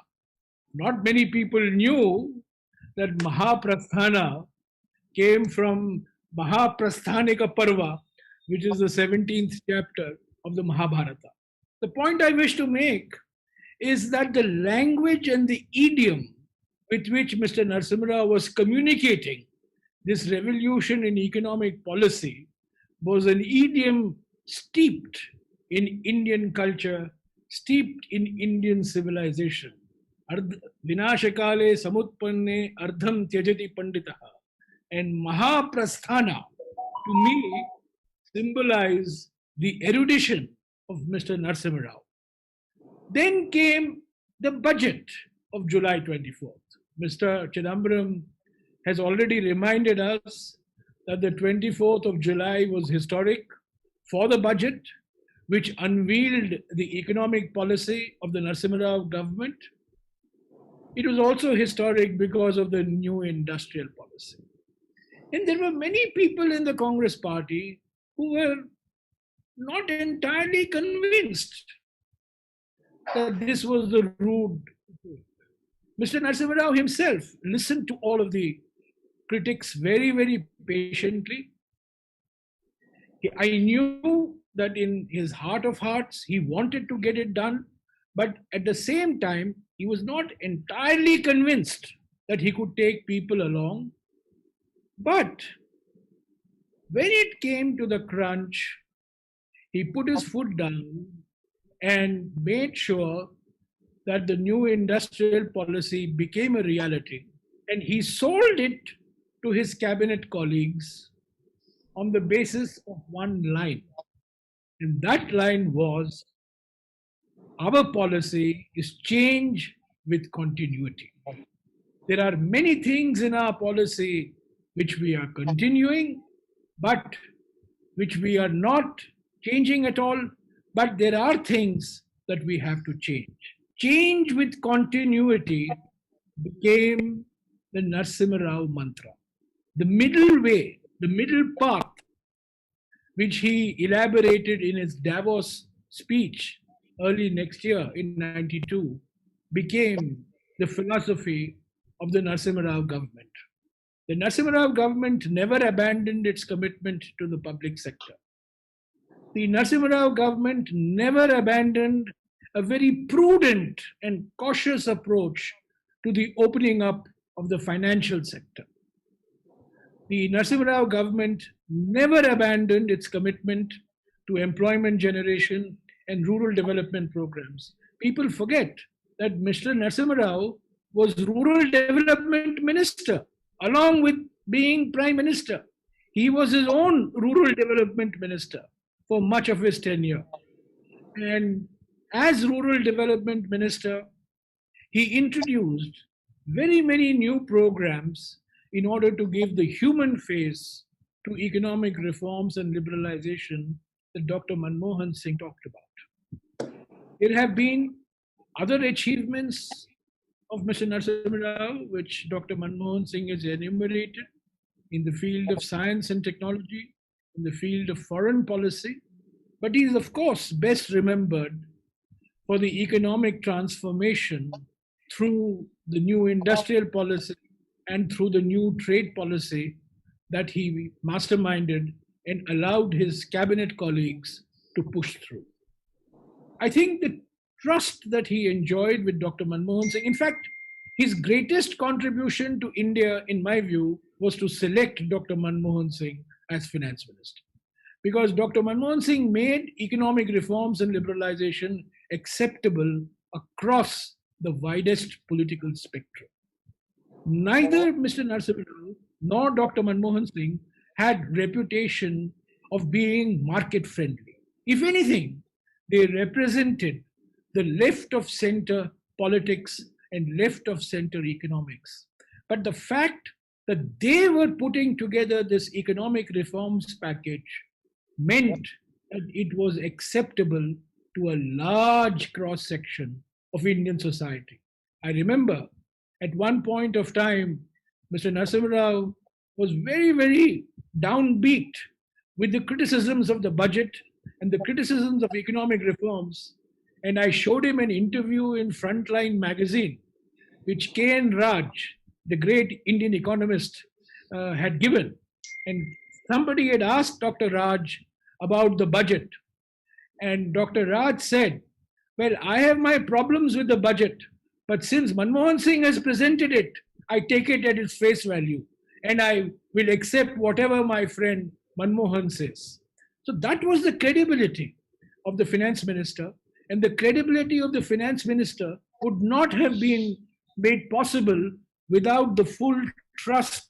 Not many people knew that Mahaprasthana came from Mahaprasthanika Parva, which is the 17th chapter of the Mahabharata. The point I wish to make is that the language and the idiom with which Mr. Narasimha Rao was communicating this revolution in economic policy was an idiom steeped in Indian culture, steeped in Indian civilization. Vinashakale samutpanne ardham tyajati panditaha. And Mahaprasthana, to me, symbolize the erudition of Mr. Narasimha Rao. Then came the budget of July 24th. Mr. Chidambaram has already reminded us that the 24th of July was historic for the budget, which unveiled the economic policy of the Narasimha Rao government. It was also historic because of the new industrial policy. And there were many people in the Congress party who were not entirely convinced that this was the route. Mr. Narasimha Rao himself listened to all of the critics very, very patiently. I knew that in his heart of hearts, he wanted to get it done, but at the same time, he was not entirely convinced that he could take people along. But when it came to the crunch, he put his foot down and made sure that the new industrial policy became a reality. And he sold it to his cabinet colleagues on the basis of one line. And that line was, our policy is change with continuity. There are many things in our policy which we are continuing, but which we are not changing at all, but there are things that we have to change. Change with continuity became the Narasimha Rao mantra. The middle way, the middle path, which he elaborated in his Davos speech early next year in '92, became the philosophy of the Narasimha Rao government. The Narasimha Rao government never abandoned its commitment to the public sector. The Narasimha Rao government never abandoned a very prudent and cautious approach to the opening up of the financial sector. The Narasimha Rao government never abandoned its commitment to employment generation and rural development programs. People forget that Mr. Narasimha Rao was rural development minister along with being prime minister. He was his own rural development minister for much of his tenure. And as rural development minister, he introduced very many new programs in order to give the human face to economic reforms and liberalization that Dr. Manmohan Singh talked about. There have been other achievements of Mr. Narasimha Rao, which Dr. Manmohan Singh has enumerated in the field of science and technology, in the field of foreign policy. But he is, of course, best remembered for the economic transformation through the new industrial policy and through the new trade policy that he masterminded and allowed his cabinet colleagues to push through. I think the trust that he enjoyed with Dr. Manmohan Singh, in fact, his greatest contribution to India, in my view, was to select Dr. Manmohan Singh as finance minister. Because Dr. Manmohan Singh made economic reforms and liberalization acceptable across the widest political spectrum. Neither Mr. Narasimha Rao nor Dr. Manmohan Singh had reputation of being market friendly. If anything, they represented the left of center politics and left of center economics. But the fact that they were putting together this economic reforms package meant that it was acceptable to a large cross section of Indian society. I remember at one point of time, Mr. Narasimha Rao was very, very downbeat with the criticisms of the budget and the criticisms of economic reforms. And I showed him an interview in Frontline magazine, which K.N. Raj, the great Indian economist, had given. And somebody had asked Dr. Raj about the budget. And Dr. Raj said, well, I have my problems with the budget, but since Manmohan Singh has presented it, I take it at its face value. And I will accept whatever my friend Manmohan says. So that was the credibility of the finance minister. And the credibility of the finance minister would not have been made possible without the full trust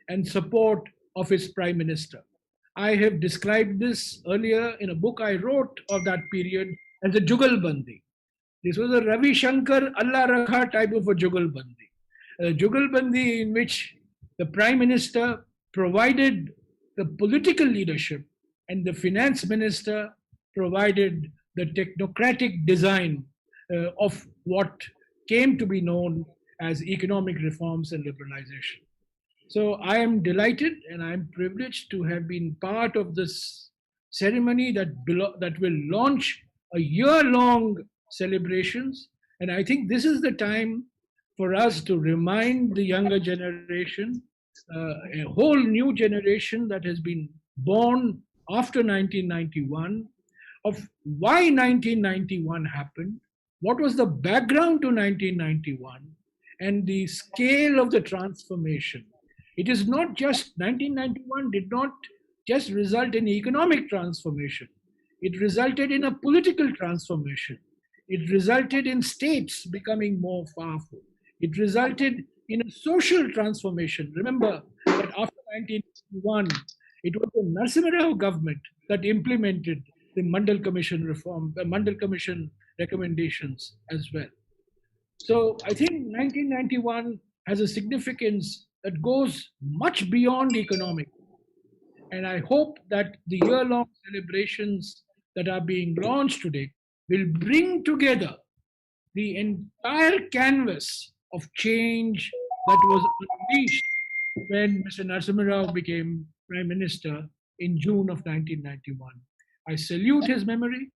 and support of his prime minister. I have described this earlier in a book I wrote of that period as a Jugalbandi. This was a Ravi Shankar Allah Rakha type of a Jugalbandi. A Jugalbandi in which the prime minister provided the political leadership and the finance minister provided the technocratic design of what came to be known as economic reforms and liberalization. So I am delighted and I am privileged to have been part of this ceremony that will launch a year-long celebrations. And I think this is the time for us to remind the younger generation, a whole new generation that has been born after 1991, of why 1991 happened, what was the background to 1991, and the scale of the transformation. It is not just 1991 did not just result in economic transformation. It resulted in a political transformation. It resulted in states becoming more powerful. It resulted in a social transformation. Remember that after 1991, it was the Narasimha Rao government that implemented the Mandal Commission reform, the Mandal Commission recommendations as well. So I think 1991 has a significance that goes much beyond economic. And I hope that the year-long celebrations that are being launched today will bring together the entire canvas of change that was unleashed when Mr. Narasimha Rao became Prime Minister in June of 1991. I salute his memory,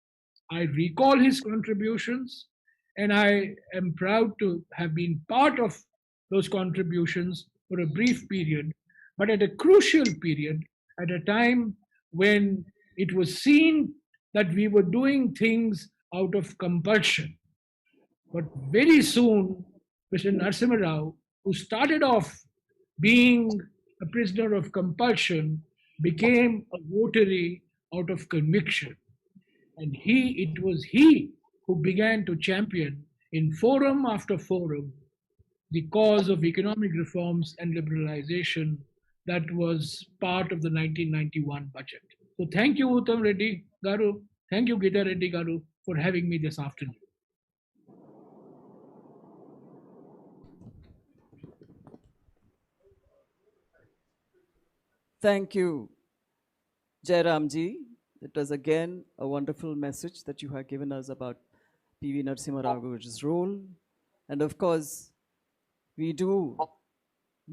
I recall his contributions, and I am proud to have been part of those contributions for a brief period, but at a crucial period, at a time when it was seen that we were doing things out of compulsion. But very soon, Mr. Narasimha Rao, who started off being a prisoner of compulsion, became a votary out of conviction. And it was he who began to champion in forum after forum the cause of economic reforms and liberalization that was part of the 1991 budget. So thank you, Uttam Reddy Garu. Thank you, Gita Reddy Garu, for having me this afternoon. Thank you, Jairamji. It was again a wonderful message that you have given us about P.V. Narasimha Rao Garu's role. And of course, we do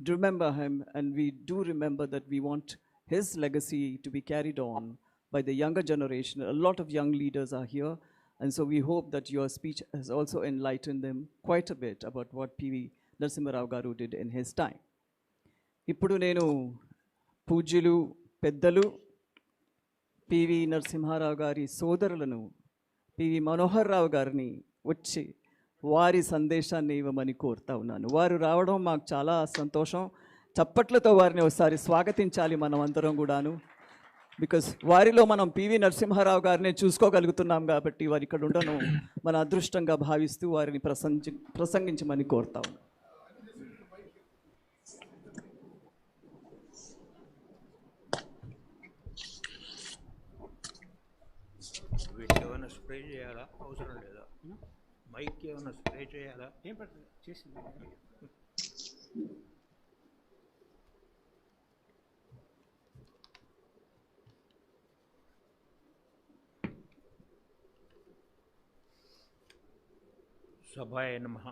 remember him, and we do remember that we want his legacy to be carried on by the younger generation. A lot of young leaders are here, And so we hope that your speech has also enlightened them quite a bit about what P.V. Narasimha Rao Garu did in his time. ఇప్పుడు నేను పూజ్యులు పెద్దలు PV Narasimha Rao గారి సోదరులను PV Manohar రావు గారిని వచ్చి వారి సందేశాన్ని ఇవ్వమని కోరుతా ఉన్నాను. వారు రావడం మాకు చాలా సంతోషం. చప్పట్లతో వారిని ఒకసారి స్వాగతించాలి మనం అందరం కూడాను. బికాస్ వారిలో మనం పివి నరసింహారావు గారిని చూసుకోగలుగుతున్నాం కాబట్టి వారు ఇక్కడ ఉండడం మన అదృష్టంగా భావిస్తూ వారిని ప్రసంగించమని కోరుతా ఉన్నాను. వీటికి ఏమైనా స్ప్రే చేయాలా? అవసరం లేదా? మైక్ ఏమైనా స్ప్రే చేయాలా? ఏం పడుతుంది చేసింది. సభాయ నమః.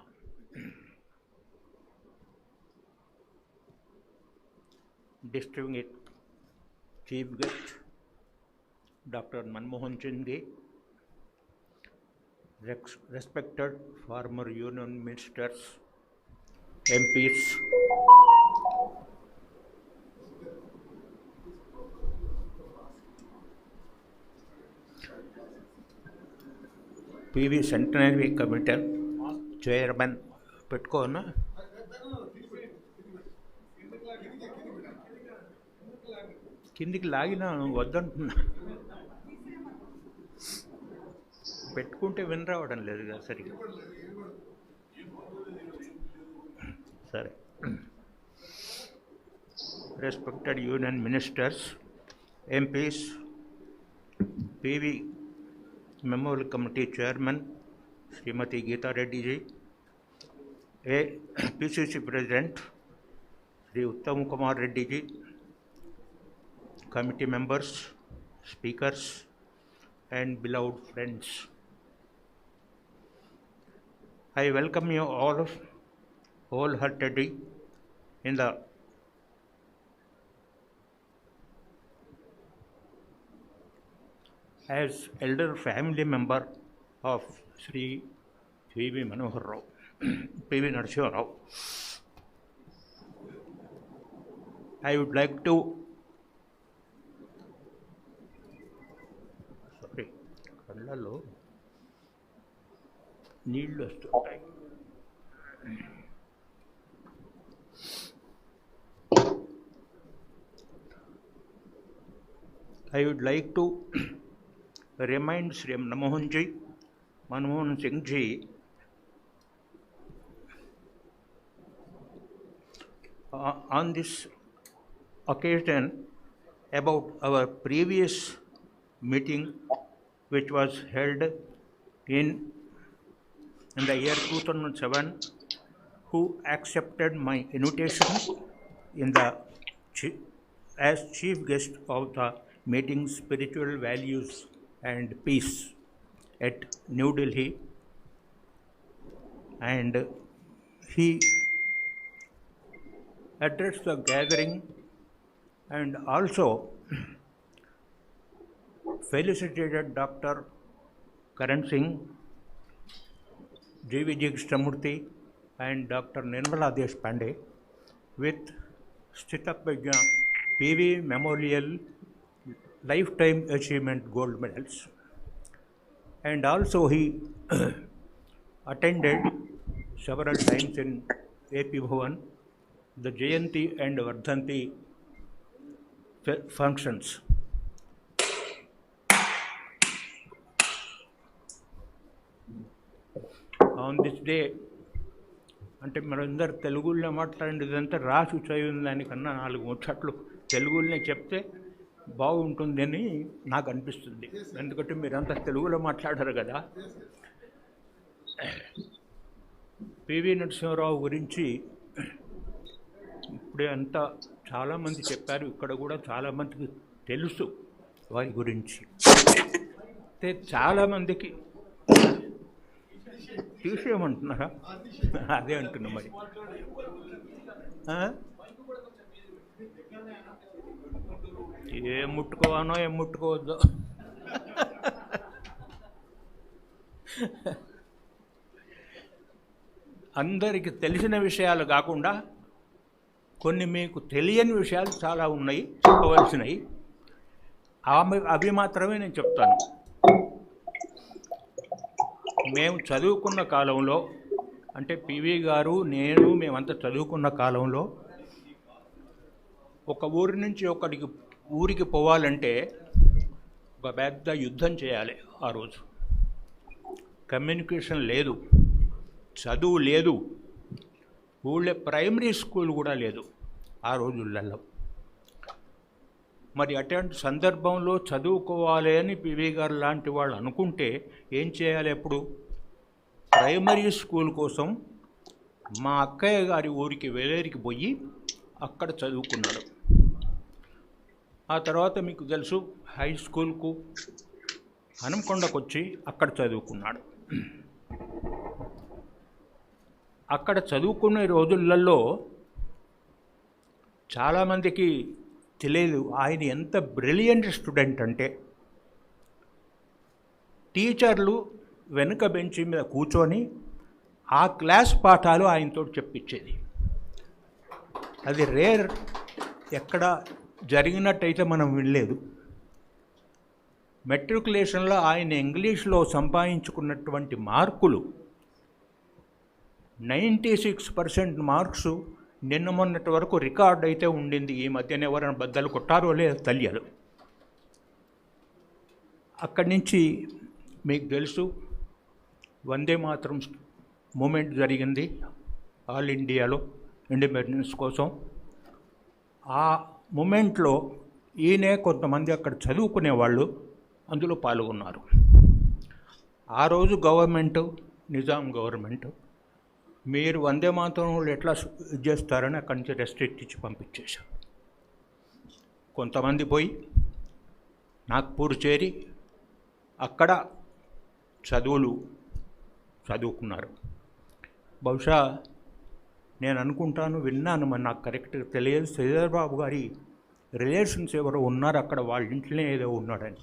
Distinguished Chief Guest Dr. Manmohan Singh, respected former Union Ministers, MPs, PV Centenary Committee Chairman పెట్టుకోనా? కిందికి లాగినా వద్దంటున్నా. పెట్టుకుంటే వినరావడం లేదు కదా సరిగ్గా. సరే. Respected union ministers, MPs, PV memorial committee chairman Shrimati Geeta Reddy ji, PCC President Shri Uttam Kumar Reddy ji, committee members, speakers, and beloved friends. I welcome you all wholeheartedly in the as elder family member of Shri P.V. Manohar Rao, P.V. Narasimha Rao. I would like to కళ్ళలో నీళ్ళు వస్తుంటాయి. I would like to remind Shri Manmohan Singh ji on this occasion about our previous meeting which was held in the year 2007, who accepted my invitation as chief guest of the meeting Spiritual Values and Peace at New Delhi, and he addressed the gathering and also felicitated Dr. Karan Singh, G.V.G. Krishnamurthy and Dr. Nirmala Deshpande with Stithapajna P.V. Memorial Lifetime Achievement Gold Medals. And also he attended several times in AP Bhavan the Jayanti and Vardhanti functions. On this day, అంటే మనందరు తెలుగులో మాట్లాడేదంతా రాసి చదివిన దానికన్నా 4 ముచ్చట్లు తెలుగులోనే చెప్తే బాగుంటుందని నాకు అనిపిస్తుంది. ఎందుకంటే మీరంతా తెలుగులో మాట్లాడారు కదా. పివి నరసింహారావు గురించి ఇప్పుడే అంతా చాలామంది చెప్పారు. ఇక్కడ కూడా చాలామందికి తెలుసు వారి గురించి. అయితే చాలామందికి తీసేయమంటున్నారా? అదే అంటున్నా. మరి ఏం ముట్టుకోవానో ఏం ముట్టుకోవద్దో. అందరికీ తెలిసిన విషయాలు కాకుండా కొన్ని మీకు తెలియని విషయాలు చాలా ఉన్నాయి, చెప్పవలసినవి. అవి మాత్రమే నేను చెప్తాను. మేము చదువుకున్న కాలంలో, అంటే పివి గారు, నేను, మేమంతా చదువుకున్న కాలంలో ఒక ఊరి నుంచి ఊరికి పోవాలంటే ఒక పెద్ద యుద్ధం చేయాలి. ఆ రోజు కమ్యూనికేషన్ లేదు, చదువు లేదు, ఊళ్ళో ప్రైమరీ స్కూల్ కూడా లేదు ఆ రోజులలో. మరి అటువంటి సందర్భంలో చదువుకోవాలి అని పివి గారు లాంటి వాళ్ళు అనుకుంటే ఏం చేయాలి? ఎప్పుడు ప్రైమరీ స్కూల్ కోసం మా అక్కయ్య గారి ఊరికి వేలేరికి పోయి అక్కడ చదువుకున్నాడు. ఆ తర్వాత మీకు తెలుసు హై స్కూల్కు హనంకొండకు వచ్చి అక్కడ చదువుకున్నాడు. అక్కడ చదువుకునే రోజులలో చాలామందికి తెలియదు ఆయన ఎంత బ్రిలియంట్ స్టూడెంట్ అంటే, టీచర్లు వెనుక బెంచి మీద కూర్చొని ఆ క్లాస్ పాఠాలు ఆయనతో చెప్పించేది. అది రేర్, ఎక్కడ జరిగినట్టయితే మనం వినలేదు. మెట్రికులేషన్లో ఆయన ఇంగ్లీష్లో సంపాదించుకున్నటువంటి మార్కులు 96% మార్క్స్ నిన్న మొన్నటి వరకు రికార్డ్ అయితే ఉండింది. ఈ మధ్యన ఎవరైనా బద్దలు కొట్టారో లేదో తెలియదు. అక్కడి నుంచి మీకు తెలుసు వందే మాతరం మూమెంట్ జరిగింది ఆల్ ఇండియాలో ఇండిపెండెన్స్ కోసం. ఆ మూమెంట్లో ఈయనే కొంతమంది అక్కడ చదువుకునే వాళ్ళు అందులో పాల్గొన్నారు. ఆ రోజు గవర్నమెంటు, నిజాం గవర్నమెంటు, మీరు వందే మాతరం ఎట్లా చేస్తారని అక్కడి నుంచి రెస్ట్రిక్ట్ ఇచ్చి పంపించేశారు. కొంతమంది పోయి నాగ్పూర్ చేరి అక్కడ చదువుకున్నారు. బహుశా నేను అనుకుంటాను, విన్నాను, మరి నాకు కరెక్ట్గా తెలియదు, శ్రీధర్ బాబు గారి రిలేషన్స్ ఎవరో ఉన్నారు అక్కడ, వాళ్ళ ఇంట్లోనే ఏదో ఉన్నాడని.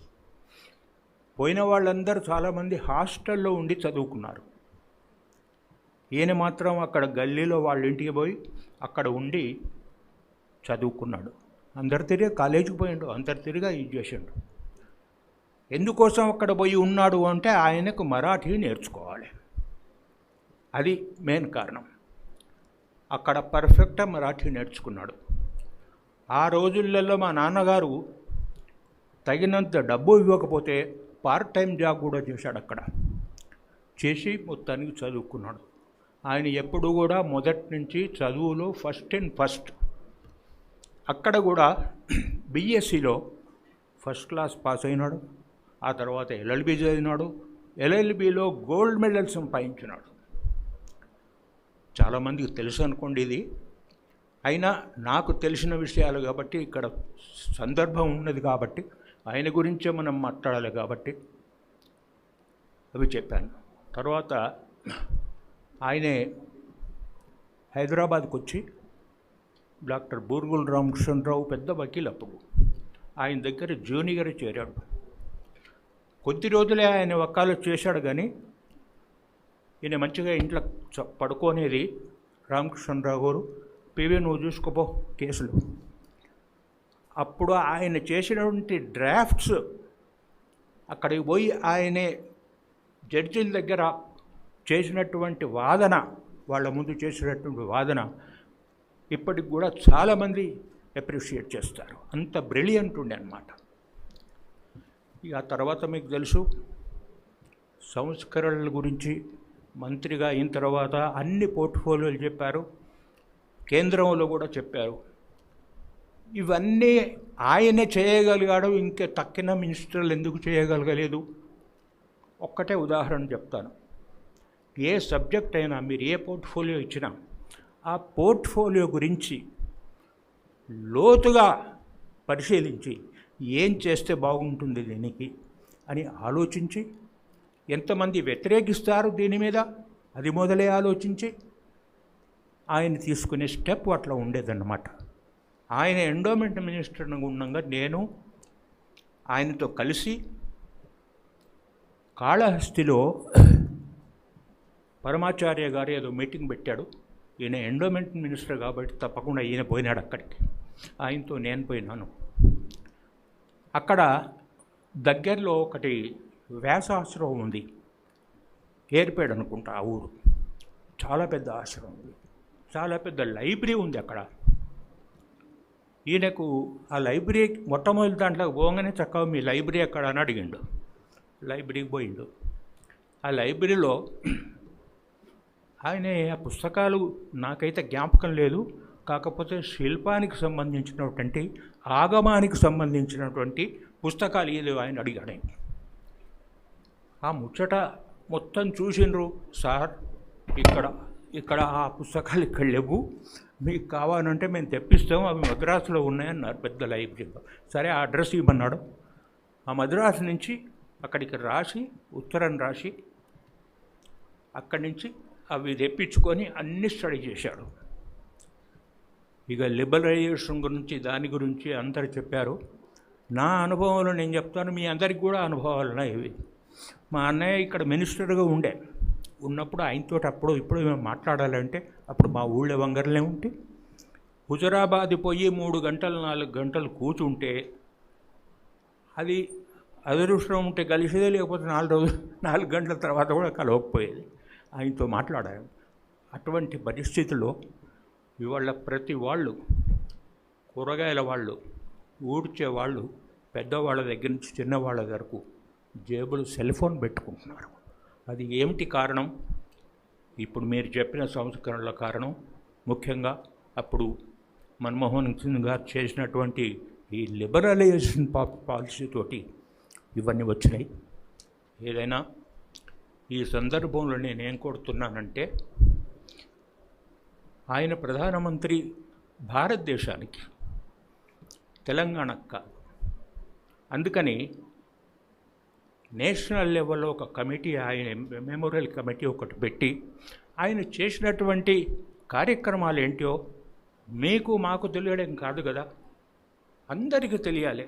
పోయిన వాళ్ళందరూ చాలామంది హాస్టల్లో ఉండి చదువుకున్నారు. ఈయన మాత్రం అక్కడ గల్లీలో వాళ్ళ ఇంటికి పోయి అక్కడ ఉండి చదువుకున్నాడు. అందరు తిరిగి కాలేజీకి పోయిండు, అందరు తిరిగా ఇది చేసిండు. ఎందుకోసం అక్కడ పోయి ఉన్నాడు అంటే ఆయనకు మరాఠీ నేర్చుకోవాలి, అది మెయిన్ కారణం. అక్కడ పర్ఫెక్ట్గా మరాఠీ నేర్చుకున్నాడు. ఆ రోజులలో మా నాన్నగారు తగినంత డబ్బు ఇవ్వకపోతే పార్ట్ టైం జాబ్ కూడా చేశాడు. అక్కడ చేసి మొత్తానికి చదువుకున్నాడు. ఆయన ఎప్పుడు కూడా మొదటి నుంచి చదువులో ఫస్ట్ అండ్ ఫస్ట్. అక్కడ కూడా బీఎస్సీలో ఫస్ట్ క్లాస్ పాస్ అయినాడు. ఆ తర్వాత ఎల్ఎల్బి చదివినాడు. ఎల్ఎల్బిలో గోల్డ్ మెడల్ సంపాదించినాడు. చాలామందికి తెలుసు అనుకోండి ఇది, అయినా నాకు తెలిసిన విషయాలు కాబట్టి, ఇక్కడ సందర్భం ఉన్నది కాబట్టి, ఆయన గురించే మనం మాట్లాడాలి కాబట్టి అవి చెప్పాను. తర్వాత ఆయనే హైదరాబాద్కి వచ్చి డాక్టర్ బూర్గుల రామకృష్ణరావు పెద్ద వకీల్ అప్పుడు, ఆయన దగ్గర జూనియర్ చేరాడు. కొద్ది రోజులే ఆయన వకాలత్ చేశాడు. కానీ ఈయన మంచిగా ఇంట్లో పడుకోనేది. రామకృష్ణరావు గారు, పివి నువ్వు చూసుకోపో కేసులు. అప్పుడు ఆయన చేసినటువంటి డ్రాఫ్ట్స్ అక్కడికి పోయి ఆయనే జడ్జిల దగ్గర చేసినటువంటి వాదన, వాళ్ళ ముందు చేసినటువంటి వాదన ఇప్పటికి కూడా చాలామంది అప్రిషియేట్ చేస్తారు. అంత బ్రిలియంట్ ఉండే అన్నమాట. ఇక ఆ తర్వాత మీకు తెలుసు సంస్కరణల గురించి మంత్రిగా అయిన తర్వాత అన్ని పోర్ట్ఫోలియోలు చెప్పారు, కేంద్రంలో కూడా చెప్పారు. ఇవన్నీ ఆయనే చేయగలిగాడు, ఇంకా తక్కిన మినిస్టర్లు ఎందుకు చేయగలగలేదు? ఒక్కటే ఉదాహరణ చెప్తాను. ఏ సబ్జెక్ట్ అయినా మీరు ఏ పోర్ట్ఫోలియో ఇచ్చినా ఆ పోర్ట్ఫోలియో గురించి లోతుగా పరిశీలించి ఏం చేస్తే బాగుంటుంది దీనికి అని ఆలోచించి, ఎంతమంది వ్యతిరేకిస్తారు దీని మీద అది మొదలే ఆలోచించి ఆయన తీసుకునే స్టెప్ అట్లా ఉండేదన్నమాట. ఆయన ఎండోమెంట్ మినిస్టర్గా ఉండగా నేను ఆయనతో కలిసి కాళహస్తిలో పరమాచార్య గారు ఏదో మీటింగ్ పెట్టాడు. ఈయన ఎండోమెంట్ మినిస్టర్ కాబట్టి తప్పకుండా ఈయన పోయినాడు అక్కడికి. ఆయనతో నేను పోయినాను. అక్కడ దగ్గరలో ఒకటి వ్యాసాశ్రమం ఉంది, ఏర్పేడు అనుకుంటా ఆ ఊరు. చాలా పెద్ద ఆశ్రమం ఉంది, చాలా పెద్ద లైబ్రరీ ఉంది అక్కడ. ఈయనకు ఆ లైబ్రరీ మొట్టమొదటి దాంట్లోకి పోగానే చక్కగా మీ లైబ్రరీ ఎక్కడ అని అడిగిండు. లైబ్రరీకి పోయిండు. ఆ లైబ్రరీలో ఆయన ఆ పుస్తకాలు నాకైతే జ్ఞాపకం లేదు, కాకపోతే శిల్పానికి సంబంధించినటువంటి ఆగమానికి సంబంధించినటువంటి పుస్తకాలు ఏదో ఆయన అడిగాడు. ఆ ముచ్చట మొత్తం చూసిండ్రు. సార్ ఇక్కడ ఆ పుస్తకాలు ఇక్కడ లేవు, మీకు కావాలంటే మేము తెప్పిస్తాము, అవి మద్రాసులో ఉన్నాయన్నారు పెద్ద లైబ్రరీలో. సరే ఆ అడ్రస్ ఇవ్వమన్నాడు. ఆ మద్రాసు నుంచి అక్కడికి రాసి ఉత్తరం రాసి అక్కడి నుంచి అవి తెప్పించుకొని అన్ని స్టడీ చేశాడు. ఇక లిబరలైజేషన్ గురించి దాని గురించి అందరు చెప్పారు. నా అనుభవంలో నేను చెప్తాను, మీ అందరికి కూడా అనుభవాలు ఉన్నాయి ఇవి. మా అన్నయ్య ఇక్కడ మినిస్టర్గా ఉన్నప్పుడు ఆయనతో ఇప్పుడు మేము మాట్లాడాలంటే అప్పుడు మా ఊళ్ళో వంగరలే ఉంటే హుజరాబాద్ పోయి 3 గంటలు 4 గంటలు కూర్చుంటే అది అదృష్టం ఉంటే కలిసేదే, లేకపోతే 4 గంటల తర్వాత కూడా కలవకపోయేది. ఆయనతో మాట్లాడాను. అటువంటి పరిస్థితుల్లో ఇవాళ ప్రతి వాళ్ళు, కూరగాయల వాళ్ళు, ఊడ్చే వాళ్ళు, పెద్దవాళ్ళ దగ్గర నుంచి చిన్నవాళ్ళ వరకు జేబులు సెల్ ఫోన్ పెట్టుకుంటున్నారు. అది ఏమిటి కారణం? ఇప్పుడు మీరు చెప్పిన సంస్కరణల కారణం. ముఖ్యంగా అప్పుడు మన్మోహన్ సింగ్ గారు చేసినటువంటి ఈ లిబరలైజేషన్ పాలసీతోటి ఇవన్నీ వచ్చినాయి. ఏదైనా ఈ సందర్భంలో నేనేం కోరుతున్నానంటే, ఆయన ప్రధానమంత్రి భారతదేశానికి, తెలంగాణకు కాదు. అందుకని నేషనల్ లెవెల్లో ఒక కమిటీ, ఆయన మెమోరియల్ కమిటీ ఒకటి పెట్టి ఆయన చేసినటువంటి కార్యక్రమాలు ఏంటో మీకు మాకు తెలియడం కాదు కదా, అందరికీ తెలియాలి.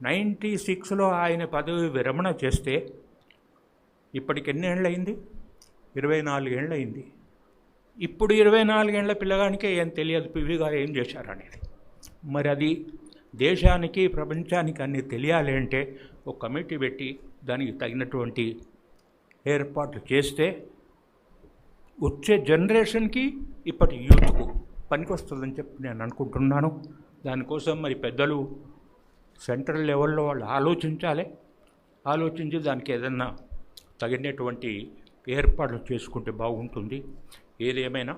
96లో ఆయన పదవి విరమణ చేస్తే ఇప్పటికి ఎన్ని ఏళ్ళు అయింది? 24 ఏళ్ళు అయింది. ఇప్పుడు 24 ఏళ్ల పిల్లగానికే ఏం తెలియదు పివి గారు ఏం చేశారనేది. మరి అది దేశానికి ప్రపంచానికి అన్నీ తెలియాలి అంటే ఒక కమిటీ పెట్టి దానికి తగినటువంటి ఏర్పాట్లు చేస్తే వచ్చే జనరేషన్కి ఇప్పటి యూత్కు పనికొస్తుందని చెప్పి నేను అనుకుంటున్నాను. దానికోసం మరి పెద్దలు సెంట్రల్ లెవెల్లో వాళ్ళు ఆలోచించి దానికి ఏదన్నా తగినటువంటి ఏర్పాట్లు చేసుకుంటే బాగుంటుంది. ఏదేమైనా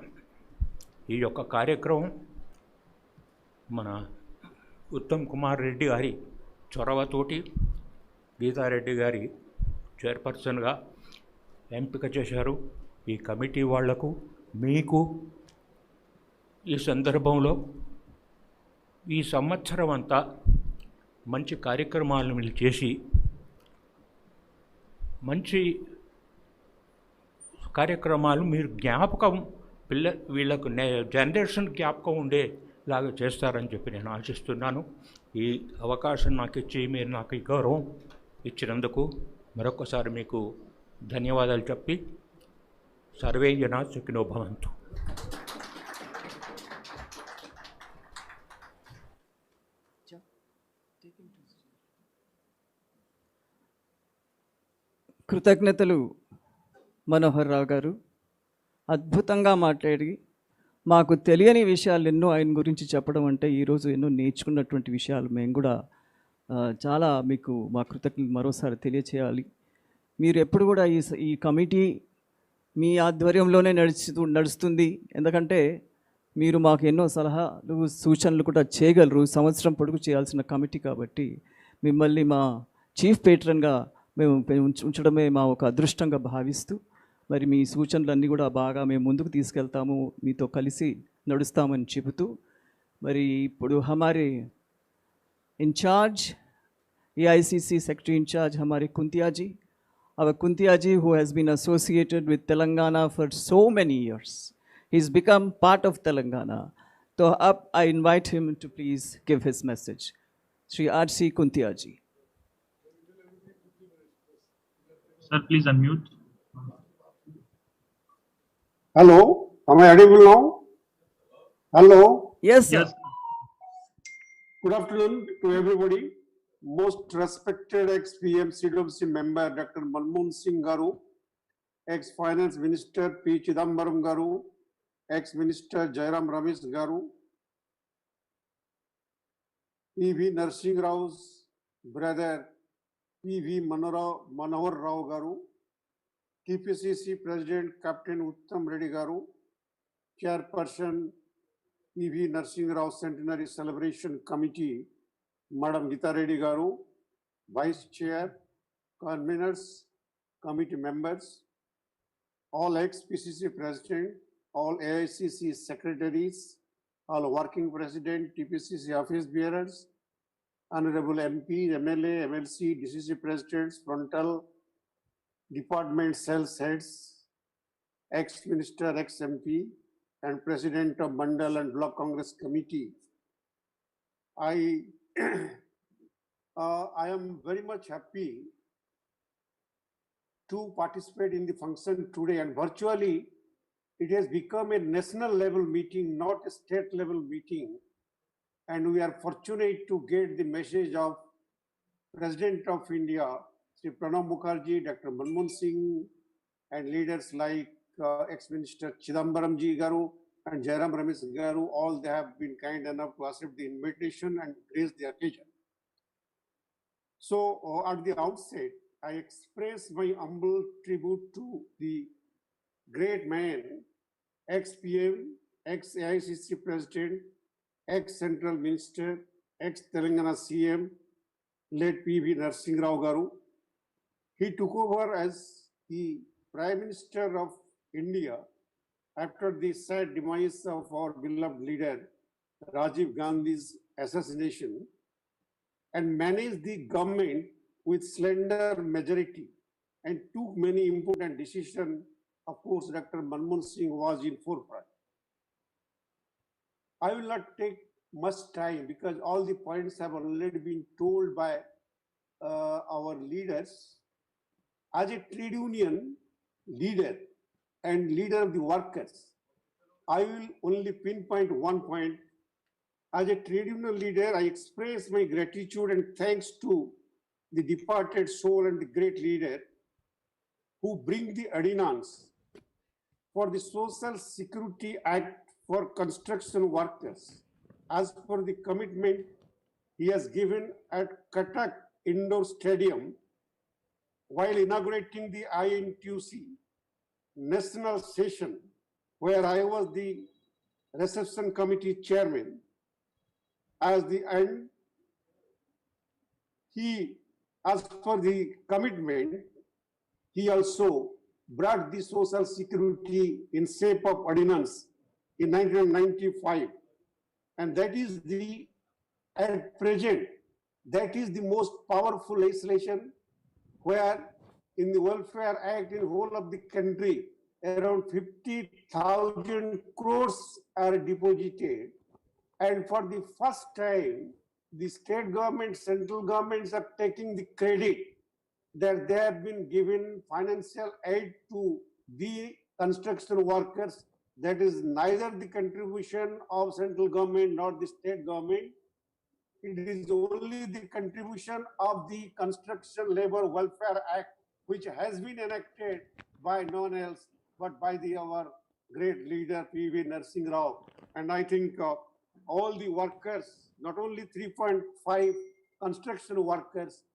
ఈ యొక్క కార్యక్రమం మన ఉత్తమ్ కుమార్ రెడ్డి గారి చొరవతోటి గీతారెడ్డి గారి చైర్పర్సన్గా ఎంపిక చేశారు. ఈ కమిటీ వాళ్లకు, మీకు ఈ సందర్భంలో ఈ సంవత్సరం అంతా మంచి కార్యక్రమాలను మీరు చేసి, మంచి కార్యక్రమాలు మీరు జ్ఞాపకం వీళ్ళకు జనరేషన్ జ్ఞాపకం ఉండేలాగా చేస్తారని చెప్పి నేను ఆశిస్తున్నాను. ఈ అవకాశం నాకు ఇచ్చి మీరు నాకు ఈ గౌరవం ఇచ్చినందుకు మరొకసారి మీకు ధన్యవాదాలు చెప్పి సర్వే జనా సుఖినో భవంతు. కృతజ్ఞతలు మనోహర్ రావు గారు. అద్భుతంగా మాట్లాడి మాకు తెలియని విషయాలు ఎన్నో ఆయన గురించి చెప్పడం అంటే ఈరోజు ఎన్నో నేర్చుకున్నటువంటి విషయాలు మేము కూడా చాలా మీకు మా కృతజ్ఞతలు మరోసారి తెలియచేయాలి. మీరు ఎప్పుడు కూడా ఈ కమిటీ మీ ఆధ్వర్యంలోనే నడుస్తుంది. ఎందుకంటే మీరు మాకు ఎన్నో సలహాలు సూచనలు కూడా చేయగలరు. సంవత్సరం పొడుగు చేయాల్సిన కమిటీ కాబట్టి మిమ్మల్ని మా చీఫ్ పేట్రన్గా మేము ఉంచడమే మా ఒక అదృష్టంగా భావిస్తూ, మరి మీ సూచనలన్నీ కూడా బాగా మేము ముందుకు తీసుకెళ్తాము, మీతో కలిసి నడుస్తామని చెబుతూ, మరి ఇప్పుడు हमारे इंचार्ज AICC सेक्रेटरी इंचार्ज हमारे कुंतिया जी, our Kuntiya ji who has been associated with Telangana for so many years. He's become part of Telangana. So up I invite him to please give his message. Shri R.C. Kuntiya ji. Sir, please unmute. Hello, am I audible now? Hello. Yes, sir. Yes. Good afternoon to everybody. Most respected ex-PM CWC member Dr. Manmohan Singh Garu, ex-Finance Minister P. Chidambaram Garu, ex-Minister Jairam Ramesh Garu, P.V. Narasimha Rao's brother P.V. Manohar Rao Garu, TPCC President Captain Uttam Reddy Garu, Chairperson P.V. Narasimha Rao Centenary Celebration Committee, Madam Gita Reddy Garu, Vice Chair, conveners, committee members, all ex-PCC President, all AICC Secretaries, all Working President, TPCC Office Bearers, Honorable MP, MLA, MLC, DCC Presidents, Frontal, Department Sales Heads, ex-Minister, ex-MP, and President of Mandal and Block Congress Committee. I am very much happy to participate in the function today, and virtually it has become a national level meeting, not a state level meeting. And we are fortunate to get the message of President of India, Shri Pranab Mukherjee, Dr. Manmohan Singh, and leaders like ex-Minister Chidambaram Ji Garu and Jairam Ramesh Garu. All they have been kind enough to accept the invitation and grace the occasion. So at the outset, I express my humble tribute to the great man, ex-PM, ex-AICC President, ex-Central Minister, ex-Telangana CM, late P.V. Narasimha Rao Garu. He took over as the Prime Minister of India after the sad demise of our beloved leader, Rajiv Gandhi's assassination, and managed the government with slender majority and took many important decisions. Of course, Dr. Manmohan Singh was in forefront. I will not take much time because all the points have already been told by our leaders. As a trade union leader and leader of the workers, I will only pinpoint one point. As a trade union leader, I express my gratitude and thanks to the departed soul and the great leader who bring the ordinance for the Social Security Act for construction workers as per the commitment he has given at Cuttack Indoor Stadium while inaugurating the INTUC national session, where I was the reception committee chairman. As the end, he, as per the commitment, he also brought the social security in shape of ordinance in 1995. And that is the, at present, that is the most powerful legislation where in the Welfare Act in whole of the country, around 50,000 crores are deposited. And for the first time, the state government, central governments are taking the credit that they have been given financial aid to the construction workers. That is neither the contribution of central government nor the state government. It is only the contribution of the Construction Labor Welfare Act, which has been enacted by no one else but by our great leader P.V. Narasimha Rao. And I think all the workers, not only 3.5 construction workers,